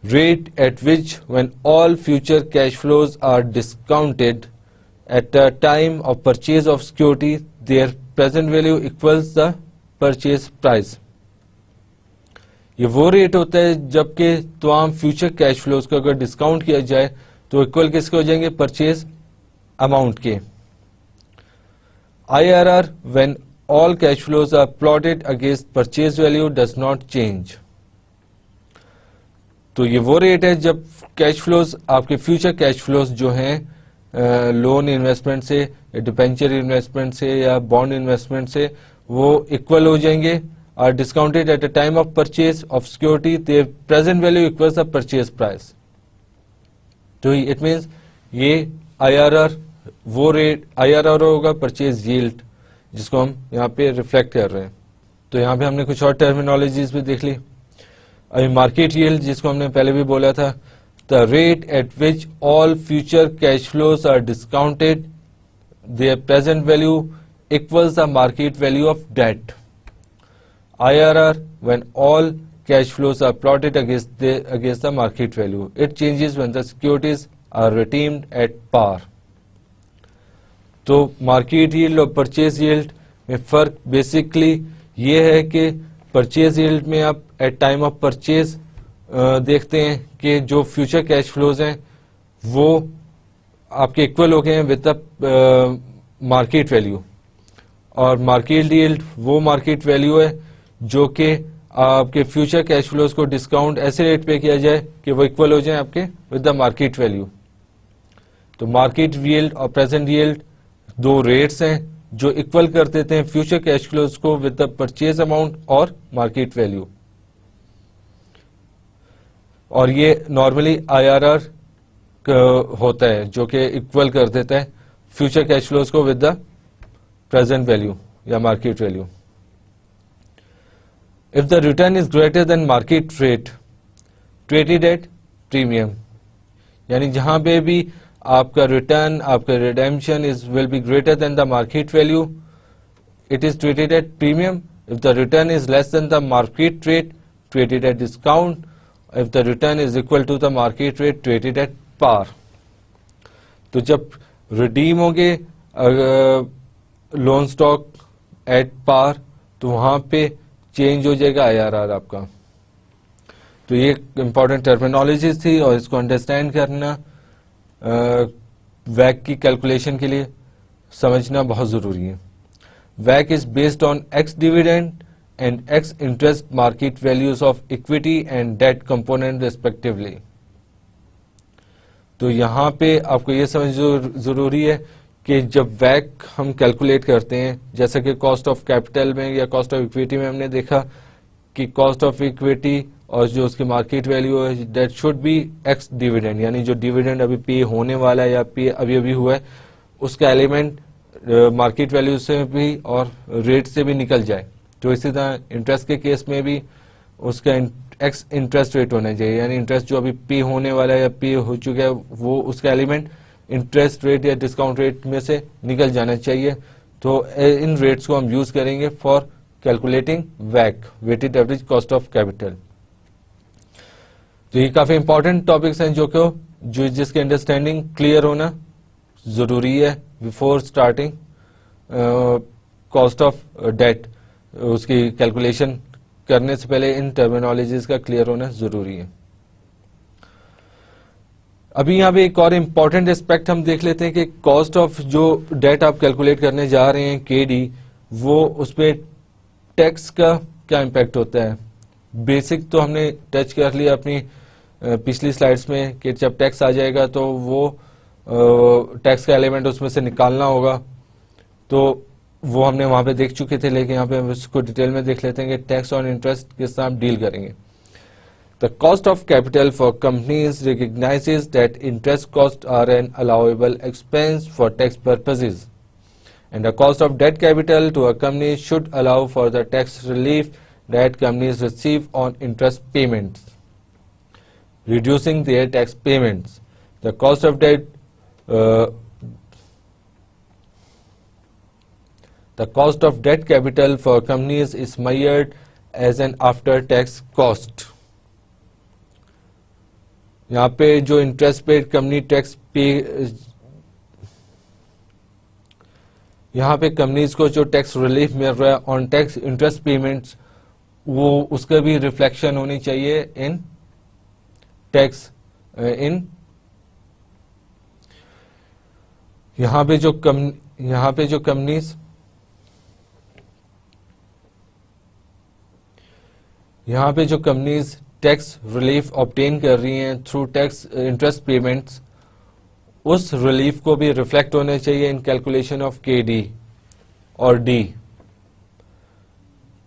rate at which when all future cash flows are discounted at the time of purchase of security, their present value equals the purchase price. ये वो rate होता है जबकि तमाम फ्यूचर कैश फ्लोज को अगर discount किया जाए तो इक्वल किसके हो जाएंगे, परचेज अमाउंट के. IRR when all cash flows are plotted against purchase value does not change. तो ये वो रेट है जब कैश फ्लोज, आपके फ्यूचर कैश फ्लोज जो हैं लोन इन्वेस्टमेंट से, डिबेंचर इन्वेस्टमेंट से या बॉन्ड इन्वेस्टमेंट से वो इक्वल हो जाएंगे। Are discounted at the time of purchase of security, their present value equals the purchase price. To it means ये आईआरआर वो रेट आईआरआर होगा परचेज यील्ड, जिसको हम यहाँ पे रिफ्लेक्ट कर रहे हैं। तो यहाँ पे हमने कुछ और टर्मिनोलॉजीज भी देख ली। अभी मार्केट यील्ड, जिसको हमने पहले भी बोला था, the rate at which all future cash flows are discounted, their present value equals the market value of debt. IRR when all cash flows are plotted against the market value. It changes when the securities are redeemed at par. तो market yield और purchase yield में फर्क basically ये है कि purchase yield में आप at time of purchase देखते हैं कि जो फ्यूचर कैश फ्लोज हैं वो आपके इक्वल हो गए हैं विद द मार्केट वैल्यू, और मार्केट यील्ड वो मार्केट वैल्यू है जो कि आपके फ्यूचर कैश फ्लोज को डिस्काउंट ऐसे रेट पे किया जाए कि वो इक्वल हो जाए आपके विद द मार्केट वैल्यू। तो मार्केट यील्ड और प्रेजेंट यील्ड दो रेट्स हैं जो इक्वल कर देते हैं फ्यूचर कैश फ्लोज को विद द परचेज अमाउंट और मार्केट वैल्यू, और ये नॉर्मली आईआरआर होता है जो कि इक्वल कर देता है फ्यूचर कैश फ्लोज को विद द प्रेजेंट वैल्यू या market value. If the return is greater than market rate, traded at premium, यानी जहां पे भी आपका रिटर्न, आपका redemption will be greater than the market value, it is traded at premium. If the return is less than the market rate, traded at discount. If the return is equal to the market rate, traded at par. तो जब redeem होंगे loan stock at par, तो वहां पे change हो जाएगा IRR आपका। तो ये इंपॉर्टेंट टर्मिनोलॉजीज थी और इसको अंडरस्टैंड करना वैक की कैलकुलेशन के लिए समझना बहुत जरूरी है। वैक is based on ex dividend and ex interest market values of equity and debt component respectively. तो यहाँ पे आपको ये समझ जरूरी है कि जब वैक हम कैलकुलेट करते हैं, जैसे कि कॉस्ट ऑफ कैपिटल में या कॉस्ट ऑफ इक्विटी में हमने देखा कि कॉस्ट ऑफ इक्विटी और जो उसकी मार्केट वैल्यू है that should be x dividend, यानी जो डिविडेंड अभी पे होने वाला है या पे अभी अभी हुआ है उसका एलिमेंट मार्केट वैल्यू से भी और रेट से भी निकल जाए। तो इसी तरह इंटरेस्ट के केस में भी उसका एक्स इंटरेस्ट रेट होना चाहिए, यानी इंटरेस्ट जो अभी पे होने वाला है या पे हो चुका है वो उसका एलिमेंट इंटरेस्ट रेट या डिस्काउंट रेट में से निकल जाना चाहिए। तो इन रेट्स को हम यूज करेंगे फॉर कैलकुलेटिंग वैक, weighted average cost of capital. तो ये काफी इंपॉर्टेंट टॉपिक्स हैं जो जिसके अंडरस्टैंडिंग क्लियर होना जरूरी है before starting cost of debt. उसकी कैलकुलेशन करने से पहले इन टर्मिनोलॉजीज का क्लियर होना जरूरी है। अभी यहाँ पे एक और इम्पॉर्टेंट एस्पेक्ट हम देख लेते हैं कि कॉस्ट ऑफ जो डेट आप कैलकुलेट करने जा रहे हैं केडी, वो उस पर टैक्स का क्या इम्पैक्ट होता है। बेसिक तो हमने टच कर लिया अपनी पिछली स्लाइड्स में कि जब टैक्स आ जाएगा तो वो टैक्स का एलिमेंट उसमें से निकालना होगा, तो वो हमने वहां पे देख चुके थे, लेकिन यहाँ पे हम उसको डिटेल में देख लेते हैं कि टैक्स ऑन इंटरेस्ट किस तरह डील करेंगे। The cost of capital for companies recognizes that interest costs are an allowable expense for tax purposes, and the cost of debt capital to a company should allow for the tax relief that companies receive on interest payments, reducing their tax payments. The cost of debt capital for companies is measured as an after-tax cost. यहाँ पे जो interest paid company tax पे, यहाँ पे companies को जो tax relief मिल रहा है ऑन टैक्स इंटरेस्ट पेमेंट्स, वो उसका भी रिफ्लेक्शन होनी चाहिए इन टैक्स इन यहाँ पे जो कंपनीज टैक्स रिलीफ ऑब्टेन कर रही हैं थ्रू टैक्स इंटरेस्ट पेमेंट्स, उस रिलीफ को भी रिफ्लेक्ट होने चाहिए इन कैलकुलेशन ऑफ के डी और डी।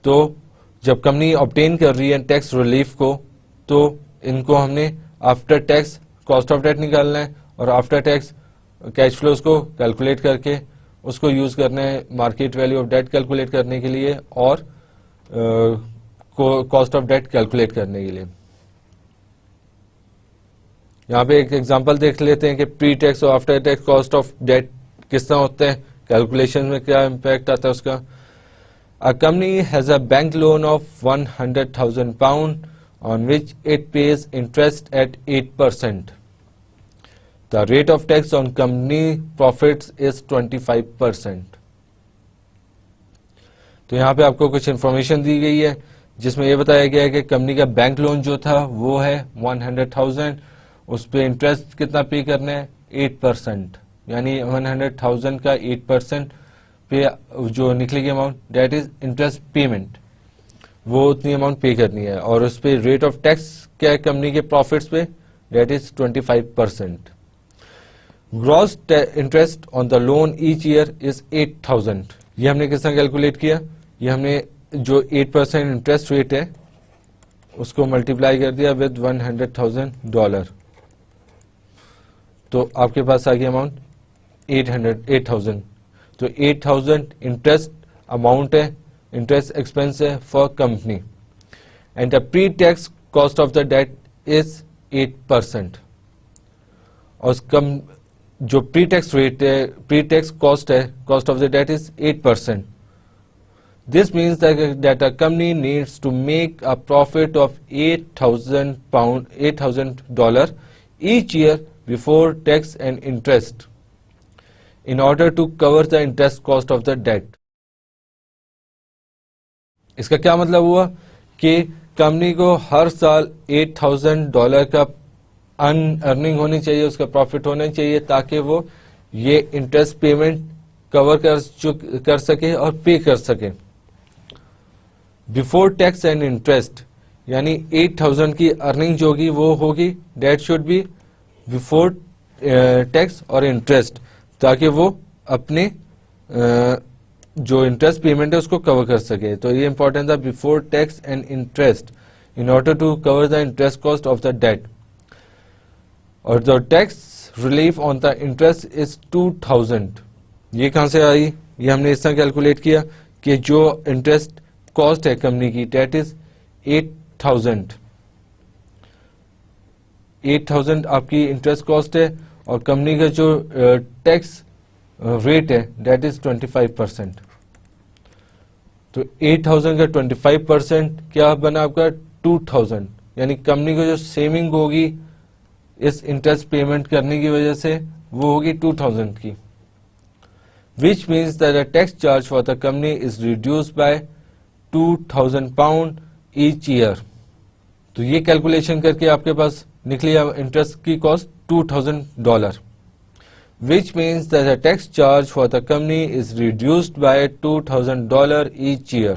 तो जब कंपनी ऑब्टेन कर रही है टैक्स रिलीफ को, तो इनको हमने after tax cost of debt निकालना है और आफ्टर टैक्स कैश फ्लोज को कैलकुलेट करके उसको यूज करना है market value of debt calculate करने के लिए और कॉस्ट ऑफ डेट कैलकुलेट करने के लिए। यहाँ पे एक एग्जांपल देख लेते हैं कि प्री टैक्स और after tax cost of debt किस तरह होते हैं, कैलकुलेशन में क्या इम्पैक्ट आता है उसका। A company has a bank loan of £100,000 on which it pays interest at 8%. The rate of tax on company profits is 25%. तो यहाँ पे आपको कुछ इंफॉर्मेशन दी गई है जिसमें ये बताया गया है कि कंपनी का बैंक लोन जो था वो है 100,000, उस पे इंटरेस्ट कितना पे करना है 8%, यानी 100,000 का 8% पे जो निकलेगी amount that is interest payment, वो उतनी अमाउंट पे करनी है। और उस पे रेट ऑफ टैक्स क्या है कंपनी के प्रॉफिट्स पे, that is 25%। Gross interest on the loan each year is 8,000। ये हमने किस तरह कैलकुलेट किया, ये हमने जो 8% इंटरेस्ट रेट है उसको मल्टीप्लाई कर दिया विद $100,000, तो आपके पास आ गया अमाउंट 8,000। तो 8,000 इंटरेस्ट अमाउंट है, इंटरेस्ट एक्सपेंस है for company, and the pre tax cost of the debt is 8%। और कम जो प्री टैक्स रेट है, प्री टैक्स कॉस्ट है, cost of the debt is 8%। This means that a company needs to make a profit of $8,000 each year before tax and interest in order to cover the interest cost of the debt. इसका क्या मतलब हुआ कि company को हर साल $8,000 का earning होनी चाहिए, उसका प्रॉफिट होना चाहिए, ताकि वो ये इंटरेस्ट पेमेंट कवर कर सके और पे कर सके बिफोर टैक्स एंड इंटरेस्ट। यानी 8,000 की अर्निंग जो होगी वो होगी that should be before tax और इंटरेस्ट, ताकि वो अपने जो इंटरेस्ट पेमेंट है उसको कवर कर सके। तो ये इंपॉर्टेंट था, before tax and interest in order to cover the interest cost of the debt. और the tax relief on the interest is 2,000। ये कहां से आई, ये हमने इस तरह कैलकुलेट किया कि जो इंटरेस्ट कॉस्ट है कंपनी की डेट इज 8,000। 8,000 आपकी इंटरेस्ट कॉस्ट है और कंपनी का जो टैक्स रेट है डेट इज 25%। तो 8,000 का 25% क्या बना आपका 2,000, यानी कंपनी को जो सेविंग होगी इस इंटरेस्ट पेमेंट करने की वजह से वो होगी 2,000 की, which means that the tax charge for the company is reduced by £2,000 each year. तो ये कैलकुलेशन करके आपके पास निकली इंटरेस्ट की cost $2,000, which means that the tax charge for the company is reduced by $2,000 each year.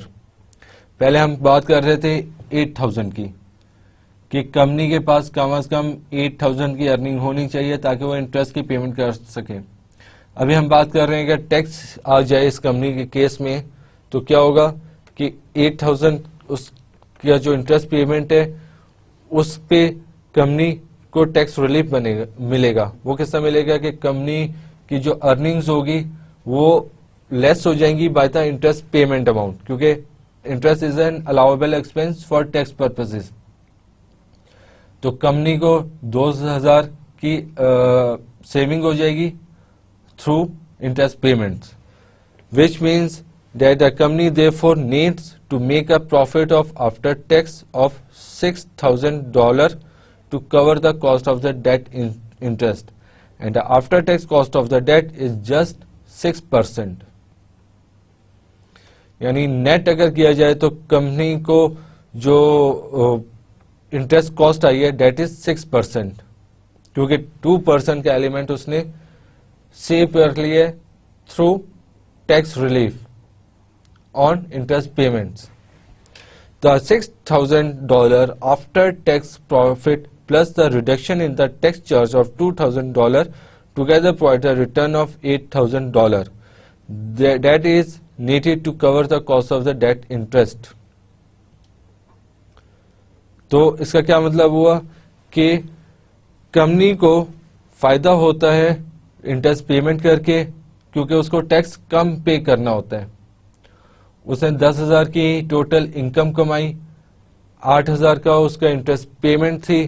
पहले हम बात कर रहे थे 8,000 की, कि कंपनी के पास कम से कम 8,000 की अर्निंग होनी चाहिए ताकि वो इंटरेस्ट की पेमेंट कर सके। अभी हम बात कर रहे हैं कि टैक्स आ जाए इस कंपनी के केस में, तो क्या होगा कि 8,000 उसका जो इंटरेस्ट पेमेंट है उस पे कंपनी को टैक्स रिलीफ मिलेगा। वो किस तरह मिलेगा कि कंपनी की जो अर्निंग्स होगी वो लेस हो जाएंगी by the interest payment amount, क्योंकि interest is an allowable expense for tax purposes. तो कंपनी को 2,000 की सेविंग हो जाएगी through interest payments, which means that the company therefore needs to make a profit of after tax of $6,000 to cover the cost of the debt interest, and the after tax cost of the debt is just 6%. यानी net अगर किया जाए तो company को जो interest cost आई है that is 6%, क्योंकि 2% का एलिमेंट उसने सेव कर लिया through tax relief on interest payments. The $6,000 after tax profit plus the reduction in the tax charge of $2,000 together provide a return of $8,000 that is needed to cover the cost of the debt interest. तो इसका क्या मतलब हुआ कि company को फायदा होता है इंटरेस्ट पेमेंट करके, क्योंकि उसको टैक्स कम पे करना होता है। उसने 10,000 की टोटल इनकम कमाई, 8,000 का उसका इंटरेस्ट पेमेंट थी,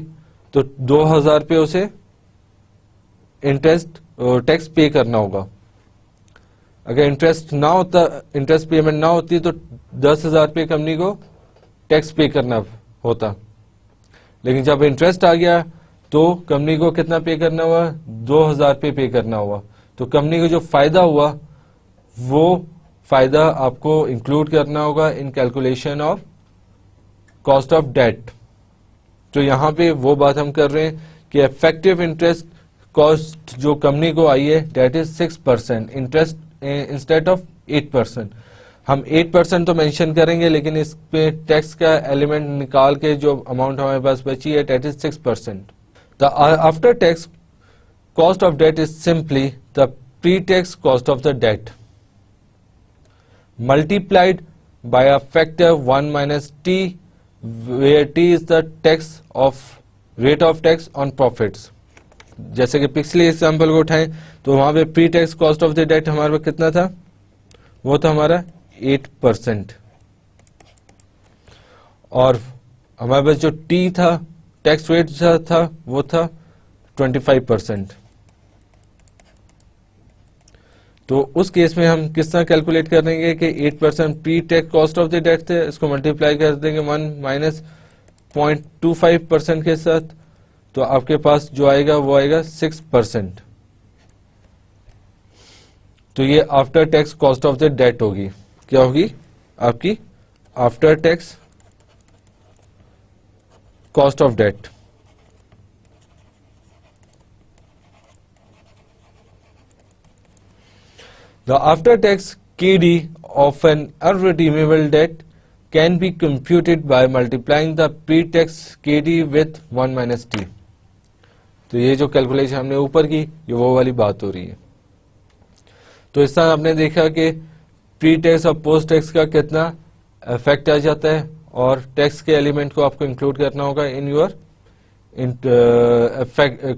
तो 2,000 पे उसे इंटरेस्ट टैक्स पे करना होगा। अगर इंटरेस्ट पेमेंट ना होती तो 10,000 पे कंपनी को टैक्स पे करना होता। लेकिन जब इंटरेस्ट आ गया तो कंपनी को कितना पे करना हुआ, 2,000 पे करना हुआ। तो कंपनी को जो फायदा हुआ वो फायदा आपको इंक्लूड करना होगा in calculation of cost of debt. तो यहां पे वो बात हम कर रहे हैं कि इफेक्टिव इंटरेस्ट कॉस्ट जो कंपनी को आई है that is 6% interest instead of 8%। हम 8% तो मेंशन करेंगे, लेकिन इस पे टैक्स का एलिमेंट निकाल के जो अमाउंट हमारे पास बची है that is 6%। The after tax cost of debt is simply the pre tax cost of the debt multiplied by a factor 1 minus T, where t is the tax of rate of tax on profits। जैसे कि पिछले example को उठाएं तो वहां पे pre tax cost of the debt हमारे पास कितना था, वो था हमारा 8%, और हमारे पास जो टी था टैक्स रेट था वो था 25%। तो उस केस में हम किस तरह कैलकुलेट करेंगे कि 8% pre tax cost of the debt थे, इसको मल्टीप्लाई कर देंगे 1 माइनस 0.25% के साथ, तो आपके पास जो आएगा वो आएगा 6%। तो ये after tax cost of the debt होगी। क्या होगी आपकी after tax cost of debt. The after-tax KD of an irredeemable debt can be computed by multiplying the pre-tax KD with 1 minus T। तो ये जो कैलकुलेशन हमने ऊपर की ये वो वाली बात हो रही है। तो इस तरह आपने देखा कि प्री टैक्स और पोस्ट टैक्स का कितना इफेक्ट आ जाता है, और टैक्स के एलिमेंट को आपको इंक्लूड करना होगा in your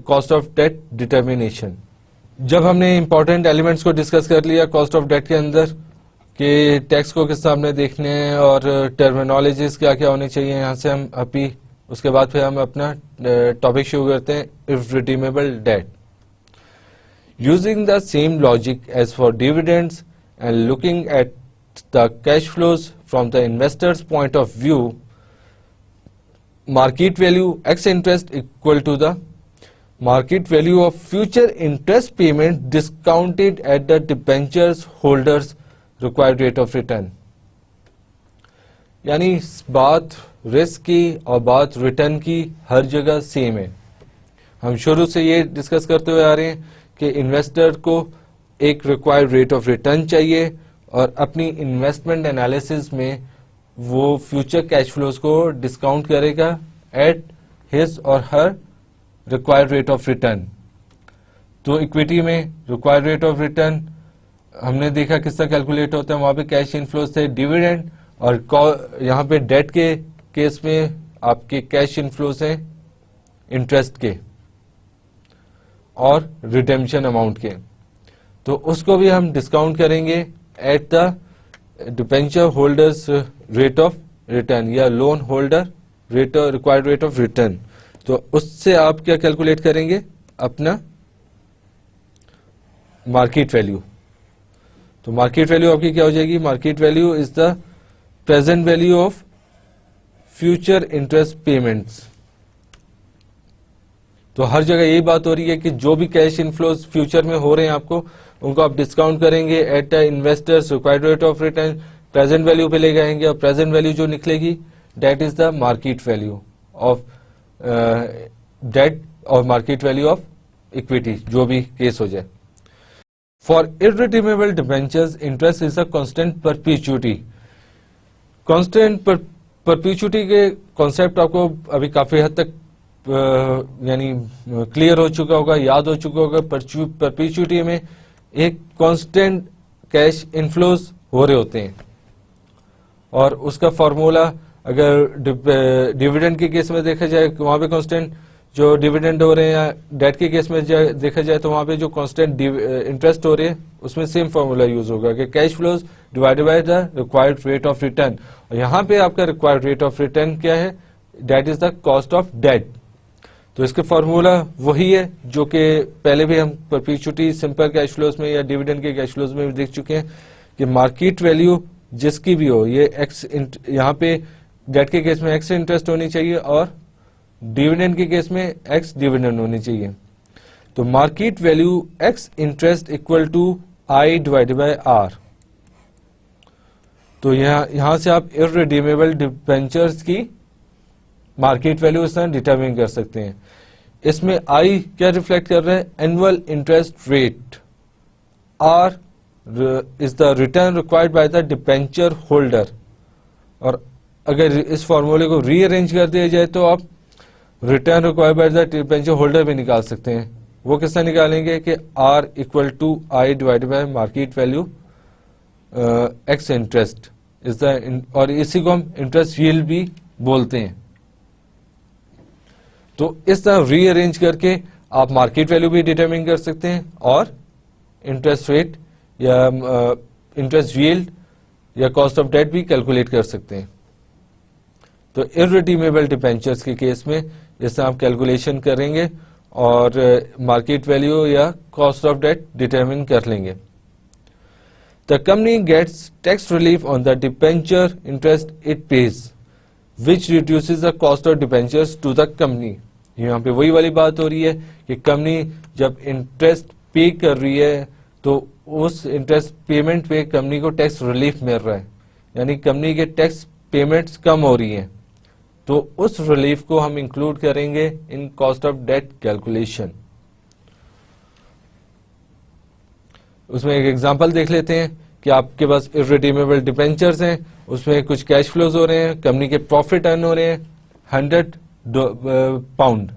cost of debt determination. जब हमने इंपॉर्टेंट एलिमेंट्स को डिस्कस कर लिया कॉस्ट ऑफ डेट के अंदर कि टैक्स को किस तरह हमने देखने हैं और टर्मिनोलॉजीज क्या क्या होनी चाहिए, यहाँ से हम अभी उसके बाद फिर हम अपना टॉपिक शुरू करते हैं irredeemable debt. Using the same logic as for dividends and looking at the cash flows from the investors point of view, market value ex interest equal to the market value of future interest payment discounted at the debentures holders required rate of return। यानी बात risk की और बात return की हर जगह same है। हम शुरू से ये डिस्कस करते हुए आ रहे हैं कि इन्वेस्टर को एक रिक्वायर्ड रेट ऑफ रिटर्न चाहिए, और अपनी इन्वेस्टमेंट एनालिसिस में वो फ्यूचर कैश फ्लोज को डिस्काउंट करेगा एट हिज और हर रिक्वायर्ड रेट ऑफ रिटर्न। तो इक्विटी में रिक्वायर्ड रेट ऑफ रिटर्न हमने देखा किस तरह कैलकुलेट होता है, वहां पे कैश इनफ्लोज थे डिविडेंड, और यहाँ पे डेट के केस में आपके कैश इनफ्लोज हैं इंटरेस्ट के और रिडेम्पशन अमाउंट के। तो उसको भी हम डिस्काउंट करेंगे at the debenture holders rate of return या loan holder rate required rate of return. तो उससे आप क्या कैलकुलेट करेंगे, अपना मार्केट वैल्यू। तो मार्केट वैल्यू आपकी क्या हो जाएगी, market value is the present value of future interest payments. तो हर जगह यही बात हो रही है कि जो भी कैश इनफ्लोज फ्यूचर में हो रहे हैं आपको, उनको आप डिस्काउंट करेंगे at the investors required rate of return, present value पे ले जाएंगे, और प्रेजेंट वैल्यू जो निकलेगी that is the market value of debt और मार्केट वैल्यू ऑफ इक्विटी, जो भी केस हो जाए। For irredeemable debentures interest is a constant perpetuity. Constant perpetuity के कॉन्सेप्ट आपको अभी काफी हद तक यानी क्लियर हो चुका होगा, याद हो चुका होगा, परपेचुइटी में एक कांस्टेंट कैश इनफ्लोज हो रहे होते हैं और उसका फॉर्मूला अगर डिविडेंड के केस में देखा जाए वहां पे कांस्टेंट जो डिविडेंड हो रहे हैं या डेट के केस में देखा जाए तो वहां पे जो कांस्टेंट इंटरेस्ट हो रहे हैं उसमें सेम फॉर्मूला यूज होगा कि cash flows divided by the required rate of return. और यहाँ पे आपका रिक्वायर्ड रेट ऑफ रिटर्न क्या है, that is the cost of debt. तो इसका फॉर्मूला वही है जो कि पहले भी हम परपेचुइटी सिंपल कैश फ्लोज में या डिविडेंड के कैश फ्लोज में भी देख चुके हैं कि मार्केट वैल्यू जिसकी भी हो, ये एक्स यहाँ पे डेट के केस में एक्स इंटरेस्ट होनी चाहिए और डिविडेंड के केस में एक्स डिविडेंड होनी चाहिए। तो market value ex interest equal to I divided by R. तो यहां से आप इररिडीमेबल डिबेंचर्स की मार्केट वैल्यू इस तरह डिटरमिन कर सकते हैं। इसमें आई क्या रिफ्लेक्ट कर रहे हैं, annual interest rate. R is the return required by the debenture holder. और अगर इस फॉर्मूले को रीअरेंज कर दिया जाए तो आप return required by the debenture holder भी निकाल सकते हैं। वो किस तरह निकालेंगे कि R equal to I divided by market value ex interest is the, और इसी को हम इंटरेस्ट यील्ड भी बोलते हैं। तो इस तरह रीअरेंज करके आप मार्केट वैल्यू भी डिटरमिन कर सकते हैं और इंटरेस्ट रेट या इंटरेस्ट यील्ड या कॉस्ट ऑफ डेट भी कैलकुलेट कर सकते हैं। तो इररिडीमेबल डिबेंचर्स के केस में इस तरह आप कैलकुलेशन करेंगे और मार्केट वैल्यू या कॉस्ट ऑफ डेट डिटरमिन कर लेंगे। The company gets tax relief on the debenture interest it pays which reduces the cost of debentures to the company। यहाँ पे वही वाली बात हो रही है कि कंपनी जब इंटरेस्ट पे कर रही है तो उस इंटरेस्ट पेमेंट पे कंपनी को टैक्स रिलीफ मिल रहा है, यानी कंपनी के टैक्स पेमेंट्स कम हो रही हैं। तो उस रिलीफ को हम इंक्लूड करेंगे in cost of debt calculation. उसमें एक एग्जांपल देख लेते हैं कि आपके पास इररिडीमेबल डिबेंचर्स हैं, उसमें कुछ कैश फ्लोज हो रहे हैं, कंपनी के प्रॉफिट अर्न हो रहे हैं 100 पाउंड।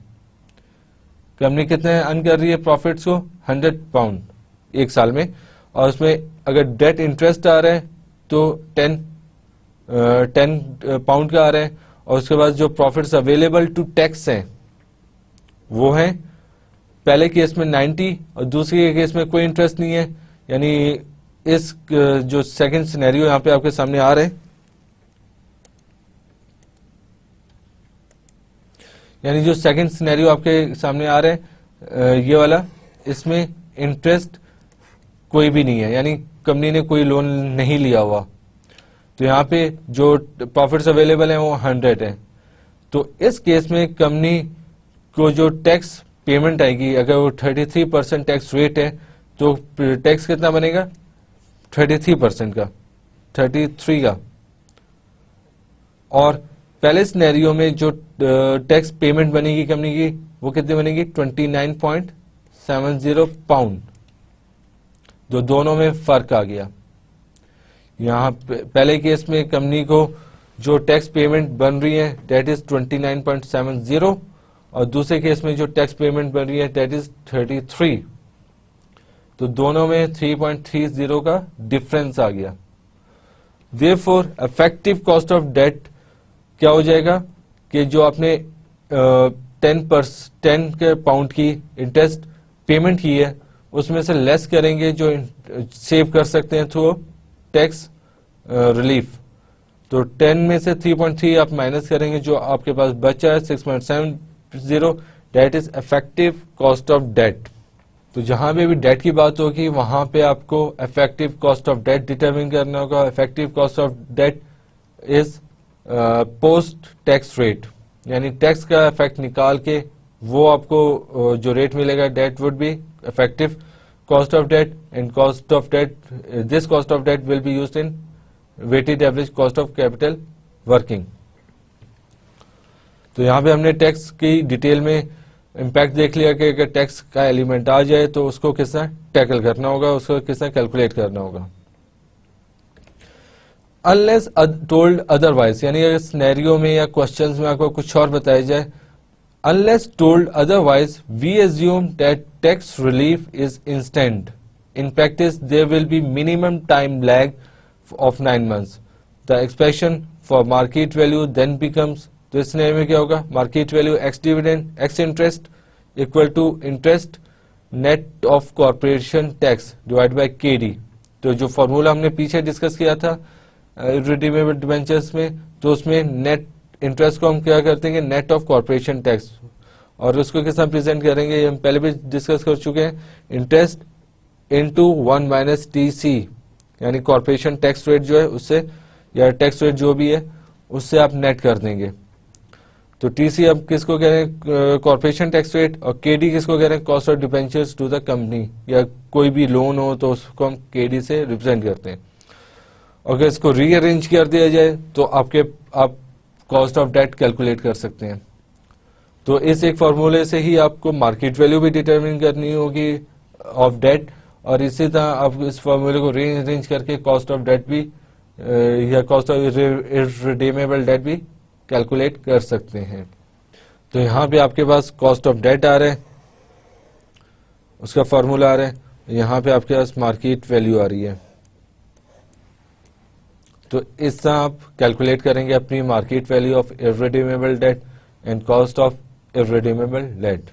कंपनी कितने अर्न कर रही है प्रॉफिट्स को, 100 पाउंड एक साल में, और उसमें अगर डेट इंटरेस्ट आ रहा है तो 10 पाउंड का आ रहा है, और उसके बाद जो प्रॉफिट्स अवेलेबल टू टैक्स हैं वो हैं पहले केस में 90 और दूसरे केस में कोई इंटरेस्ट नहीं है। यानी इस जो सेकंड सिनेरियो यहां पे आपके सामने आ रहे हैं, यानी जो सेकंड सिनेरियो आपके सामने आ रहे हैं ये वाला, इसमें इंटरेस्ट कोई भी नहीं है, यानी कंपनी ने कोई लोन नहीं लिया हुआ। तो यहाँ पे जो प्रॉफिट्स अवेलेबल हैं वो 100 है। तो इस केस में कंपनी को जो टैक्स पेमेंट आएगी, अगर वो 33% टैक्स रेट है तो टैक्स कितना बनेगा 33% का, 33 का। और पहले सिनेरियो में जो टैक्स पेमेंट बनेगी कंपनी की वो कितनी बनेगी 29.70 पाउंड। जो दोनों में फर्क आ गया, यहाँ पहले केस में कंपनी को जो टैक्स पेमेंट बन रही है डेट इज 29.70 और दूसरे केस में जो टैक्स पेमेंट बन रही है डेट इज 33। तो दोनों में 3.30 का डिफरेंस आ गया। Therefore effective cost of debt क्या हो जाएगा कि जो आपने 10 के पाउंड की इंटरेस्ट पेमेंट की है उसमें से लेस करेंगे जो सेव कर सकते हैं थ्रू टैक्स रिलीफ। तो 10 में से 3.3 आप माइनस करेंगे, जो आपके पास बचा है 6.70, that is effective cost of debt. तो जहां पे भी डेट की बात होगी वहां पे आपको effective cost of debt determine करना होगा। Effective cost of debt is post tax rate, यानी टैक्स का इफेक्ट निकाल के वो आपको जो रेट मिलेगा that would be effective cost of debt, and cost of debt, this cost of debt will be used in weighted average cost of capital working। तो यहाँ पे हमने टैक्स की डिटेल में इम्पैक्ट देख लिया कि अगर टैक्स का एलिमेंट आ जाए तो उसको किस तरह टैकल करना होगा, उसको किस तरह कैलकुलेट करना होगा। अनलेस टोल्ड अदरवाइज, यानी अगर सिनेरियो में या क्वेश्चंस में आपको कुछ और बताया जाए Unless told otherwise, we assume that tax relief is instant. In practice, there will be minimum time lag of 9 months. The expression for market value then becomes, तो इस सिनेरियो में क्या होगा, market value ex dividend ex interest equal to interest net of corporation tax divide by KD. तो जो formula हमने पीछे discuss किया था रिडीमेबल डिबेंचर्स में, तो उसमें नेट इंटरेस्ट को हम क्या करते हैं, नेट ऑफ कॉर्पोरेशन टैक्स, और उसको किस तरह प्रेजेंट करेंगे ये हम पहले भी डिस्कस कर चुके हैं, इंटरेस्ट इनटू 1 माइनस टीसी, यानी कॉर्पोरेशन टैक्स रेट जो है उससे, या टैक्स रेट जो भी है उससे आप नेट कर देंगे। तो टीसी अब किसको कह रहे हैं, कॉर्पोरेशन टैक्स रेट, और केडी किसको कह रहे हैं, cost of debentures to the company, या कोई भी लोन हो तो उसको हम केडी से रिप्रेजेंट करते हैं। अगर इसको रीअरेंज कर दिया जाए तो आप कॉस्ट ऑफ डेट कैलकुलेट कर सकते हैं। तो इस एक फॉर्मूले से ही आपको मार्केट वैल्यू भी डिटरमिन करनी होगी ऑफ डेट, और इसी तरह आप इस फॉर्मूले को रीअरेंज करके कॉस्ट ऑफ डेट भी या कॉस्ट ऑफ रिडीमेबल डेट भी कैलकुलेट कर सकते हैं। तो यहाँ पे आपके पास कॉस्ट ऑफ डेट आ रहा है, उसका फॉर्मूला आ रहा है, यहाँ पे आपके पास मार्केट वैल्यू आ रही है। तो इस तरह आप कैलकुलेट करेंगे अपनी market value of irredeemable debt and cost of irredeemable debt.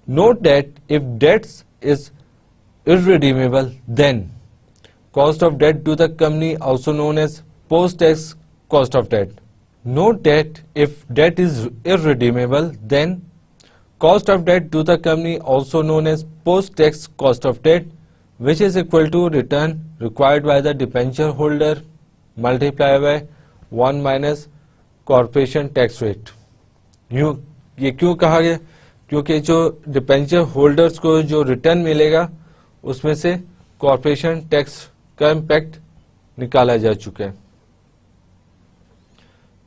Note that if debts is irredeemable, then cost of debt to the company also known as post-tax cost of debt. Note that if debt is irredeemable, then cost of debt to the company also known as post-tax cost of debt, which is equal to return required by the debenture holder multiplied by 1 minus corporation tax rate. ये क्यों कहा गया, क्योंकि जो debenture holders को जो return मिलेगा उसमें से कॉर्पोरेशन टैक्स का इम्पैक्ट निकाला जा चुका है।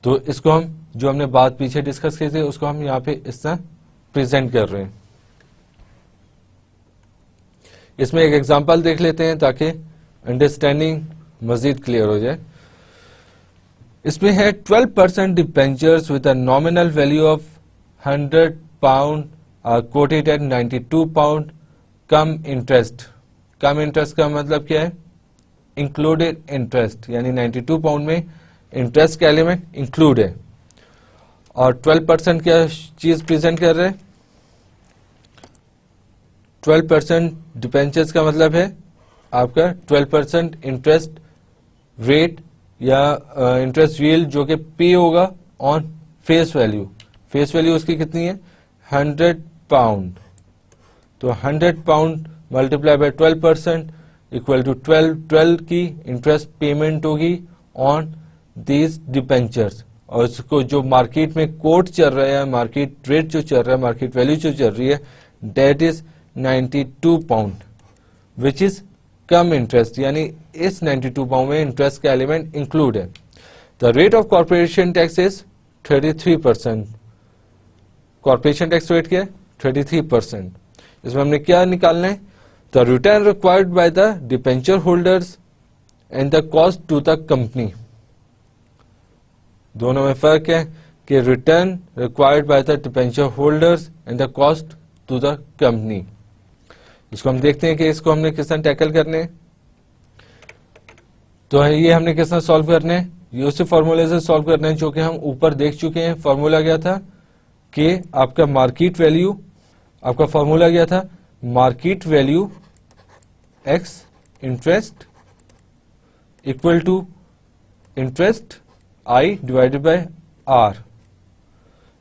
तो इसको हम जो हमने बात पीछे डिस्कस की थी उसको हम यहाँ पे इस तरह प्रेजेंट कर रहे हैं। इसमें एक एग्जांपल देख लेते हैं ताकि अंडरस्टैंडिंग मजीद क्लियर हो जाए। इसमें है 12% debentures with a nominal value of 100 pound quoted at 92 pound cum interest. Cum interest का मतलब क्या है, इंक्लूडेड इंटरेस्ट, यानी 92 पाउंड में इंटरेस्ट का एलिमेंट इंक्लूड है, और 12% क्या चीज प्रेजेंट कर रहे हैं, 12% डिबेंचर्स का मतलब है आपका 12% इंटरेस्ट रेट या इंटरेस्ट रील जो कि पे होगा on face value. Face value उसकी कितनी है, 100 पाउंड। तो 100 pound multiply by 12% equal to 12 की इंटरेस्ट पेमेंट होगी ऑन दीज डिबेंचर्स, और उसको जो मार्केट में कोट चल रहा है, मार्केट रेट जो चल रहा है, मार्केट वैल्यू जो चल रही है, that is 92 pound which is cum interest, यानी इस 92 पाउंड में इंटरेस्ट का एलिमेंट इंक्लूड है। The rate of corporation tax is 33%। Corporation tax rate क्या है, 33%। इसमें हमने क्या निकालना है, the return required by the debenture holders and the cost to the company. दोनों में फर्क है कि return required by the debenture holders and the cost to the company. इसको हम देखते हैं कि इसको हमने किस तरह टैकल करने हैं। तो ये हमने किस तरह सॉल्व करने हैं, ये उसी फॉर्मूले से सॉल्व करना है जो कि हम ऊपर देख चुके हैं। फॉर्मूला क्या था कि आपका मार्केट वैल्यू, आपका फॉर्मूला क्या था, market value ex interest equal to interest I divided by R.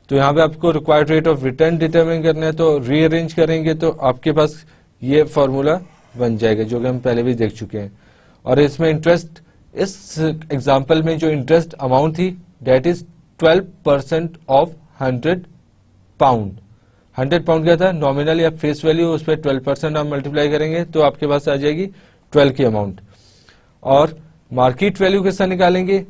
तो यहां पे आपको required rate of return determine करना है, तो रीअरेंज करेंगे तो आपके पास ये फॉर्मूला बन जाएगा जो कि हम पहले भी देख चुके हैं। और इसमें इंटरेस्ट, इस एग्जांपल में जो इंटरेस्ट अमाउंट थी that is 12% of 100 pound. 100 pound क्या था, नॉमिनल या फेस वैल्यू, उस पर 12% आप मल्टीप्लाई करेंगे तो आपके पास आ जाएगी 12 की अमाउंट। और मार्केट वैल्यू किसका निकालेंगे,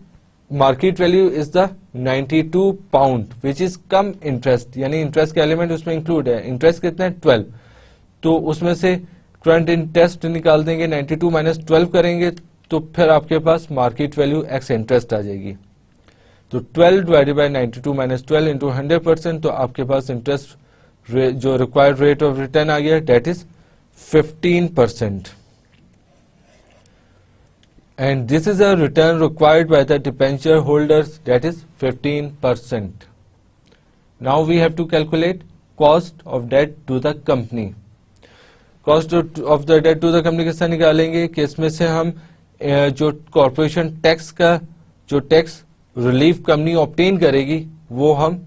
market value is the 92 pound which is cum interest, यानी इंटरेस्ट का एलिमेंट उसमें इंक्लूड है। इंटरेस्ट कितना है, 12, तो उसमें से करंट इंटरेस्ट निकाल देंगे, 92 माइनस 12 करेंगे तो फिर आपके पास मार्केट वैल्यू एक्स इंटरेस्ट आ जाएगी। तो 12 डिवाइडेड बाय 92 माइनस 12 इंटू 100%, तो आपके पास इंटरेस्ट जो रिक्वायर्ड रेट ऑफ रिटर्न आ गया, date is 15%. And this is a return required by the debenture holders, that is 15%. Now we have to calculate cost of debt to the company. Cost of the debt to the company किससे निकालेंगे कि इसमें से हम जो corporation tax का जो tax relief company obtain करेगी वो हम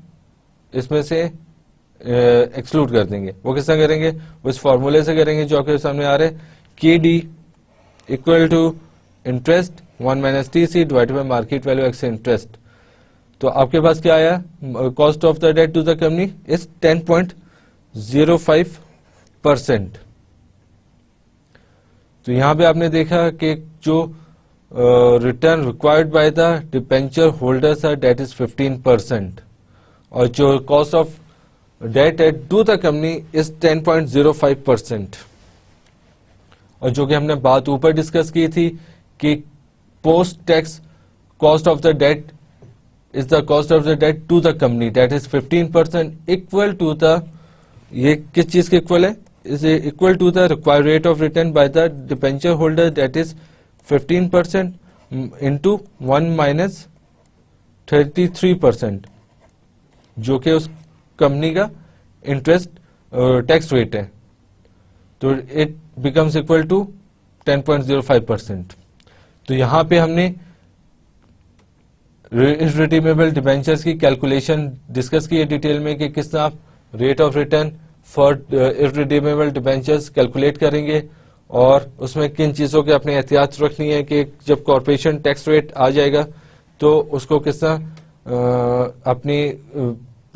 इसमें से एक्सक्लूड कर देंगे. वो किस तरह करेंगे, उस फॉर्मूले से करेंगे जो आपके सामने आ रहा है, K D equal to interest 1 minus T C divided by market value ex interest. तो आपके पास क्या आया, cost of the debt to the company is 10.05%. तो यहां पे आपने देखा कि जो return required by the debenture holders are debt is 15%, और जो cost of debt at to the company is 10.05%. और जो कि हमने बात ऊपर डिस्कस की थी कि post tax cost of the debt is the cost of the debt to the company, debt is 15% equal to the, ये किस चीज के इक्वल है, is equal to the required rate of return by the debenture holder, debt is 15% into 1 minus 33%, जो कि उस company का interest tax rate है. तो इट बिकम्स इक्वल टू 10.05%. तो यहां पे हमने इररिडीमेबल डिबेंचर्स की कैलकुलेशन डिस्कस की है डिटेल में कि किस तरह आप rate of return for irredeemable debentures calculate करेंगे, और उसमें किन चीजों के अपने एहतियात रखनी है कि जब कॉर्पोरेशन टैक्स रेट आ जाएगा तो उसको किस तरह अपनी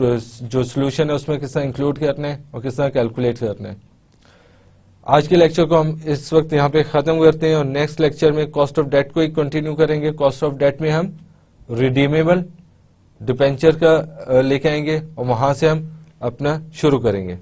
जो सोल्यूशन है उसमें किस तरह इंक्लूड करना है और किस तरह कैलकुलेट करना है. आज के लेक्चर को हम इस वक्त यहाँ पे खत्म करते हैं और नेक्स्ट लेक्चर में कॉस्ट ऑफ डेट को ही कंटिन्यू करेंगे. कॉस्ट ऑफ डेट में हम रिडीमेबल डिबेंचर का लेके आएंगे और वहां से हम अपना शुरू करेंगे.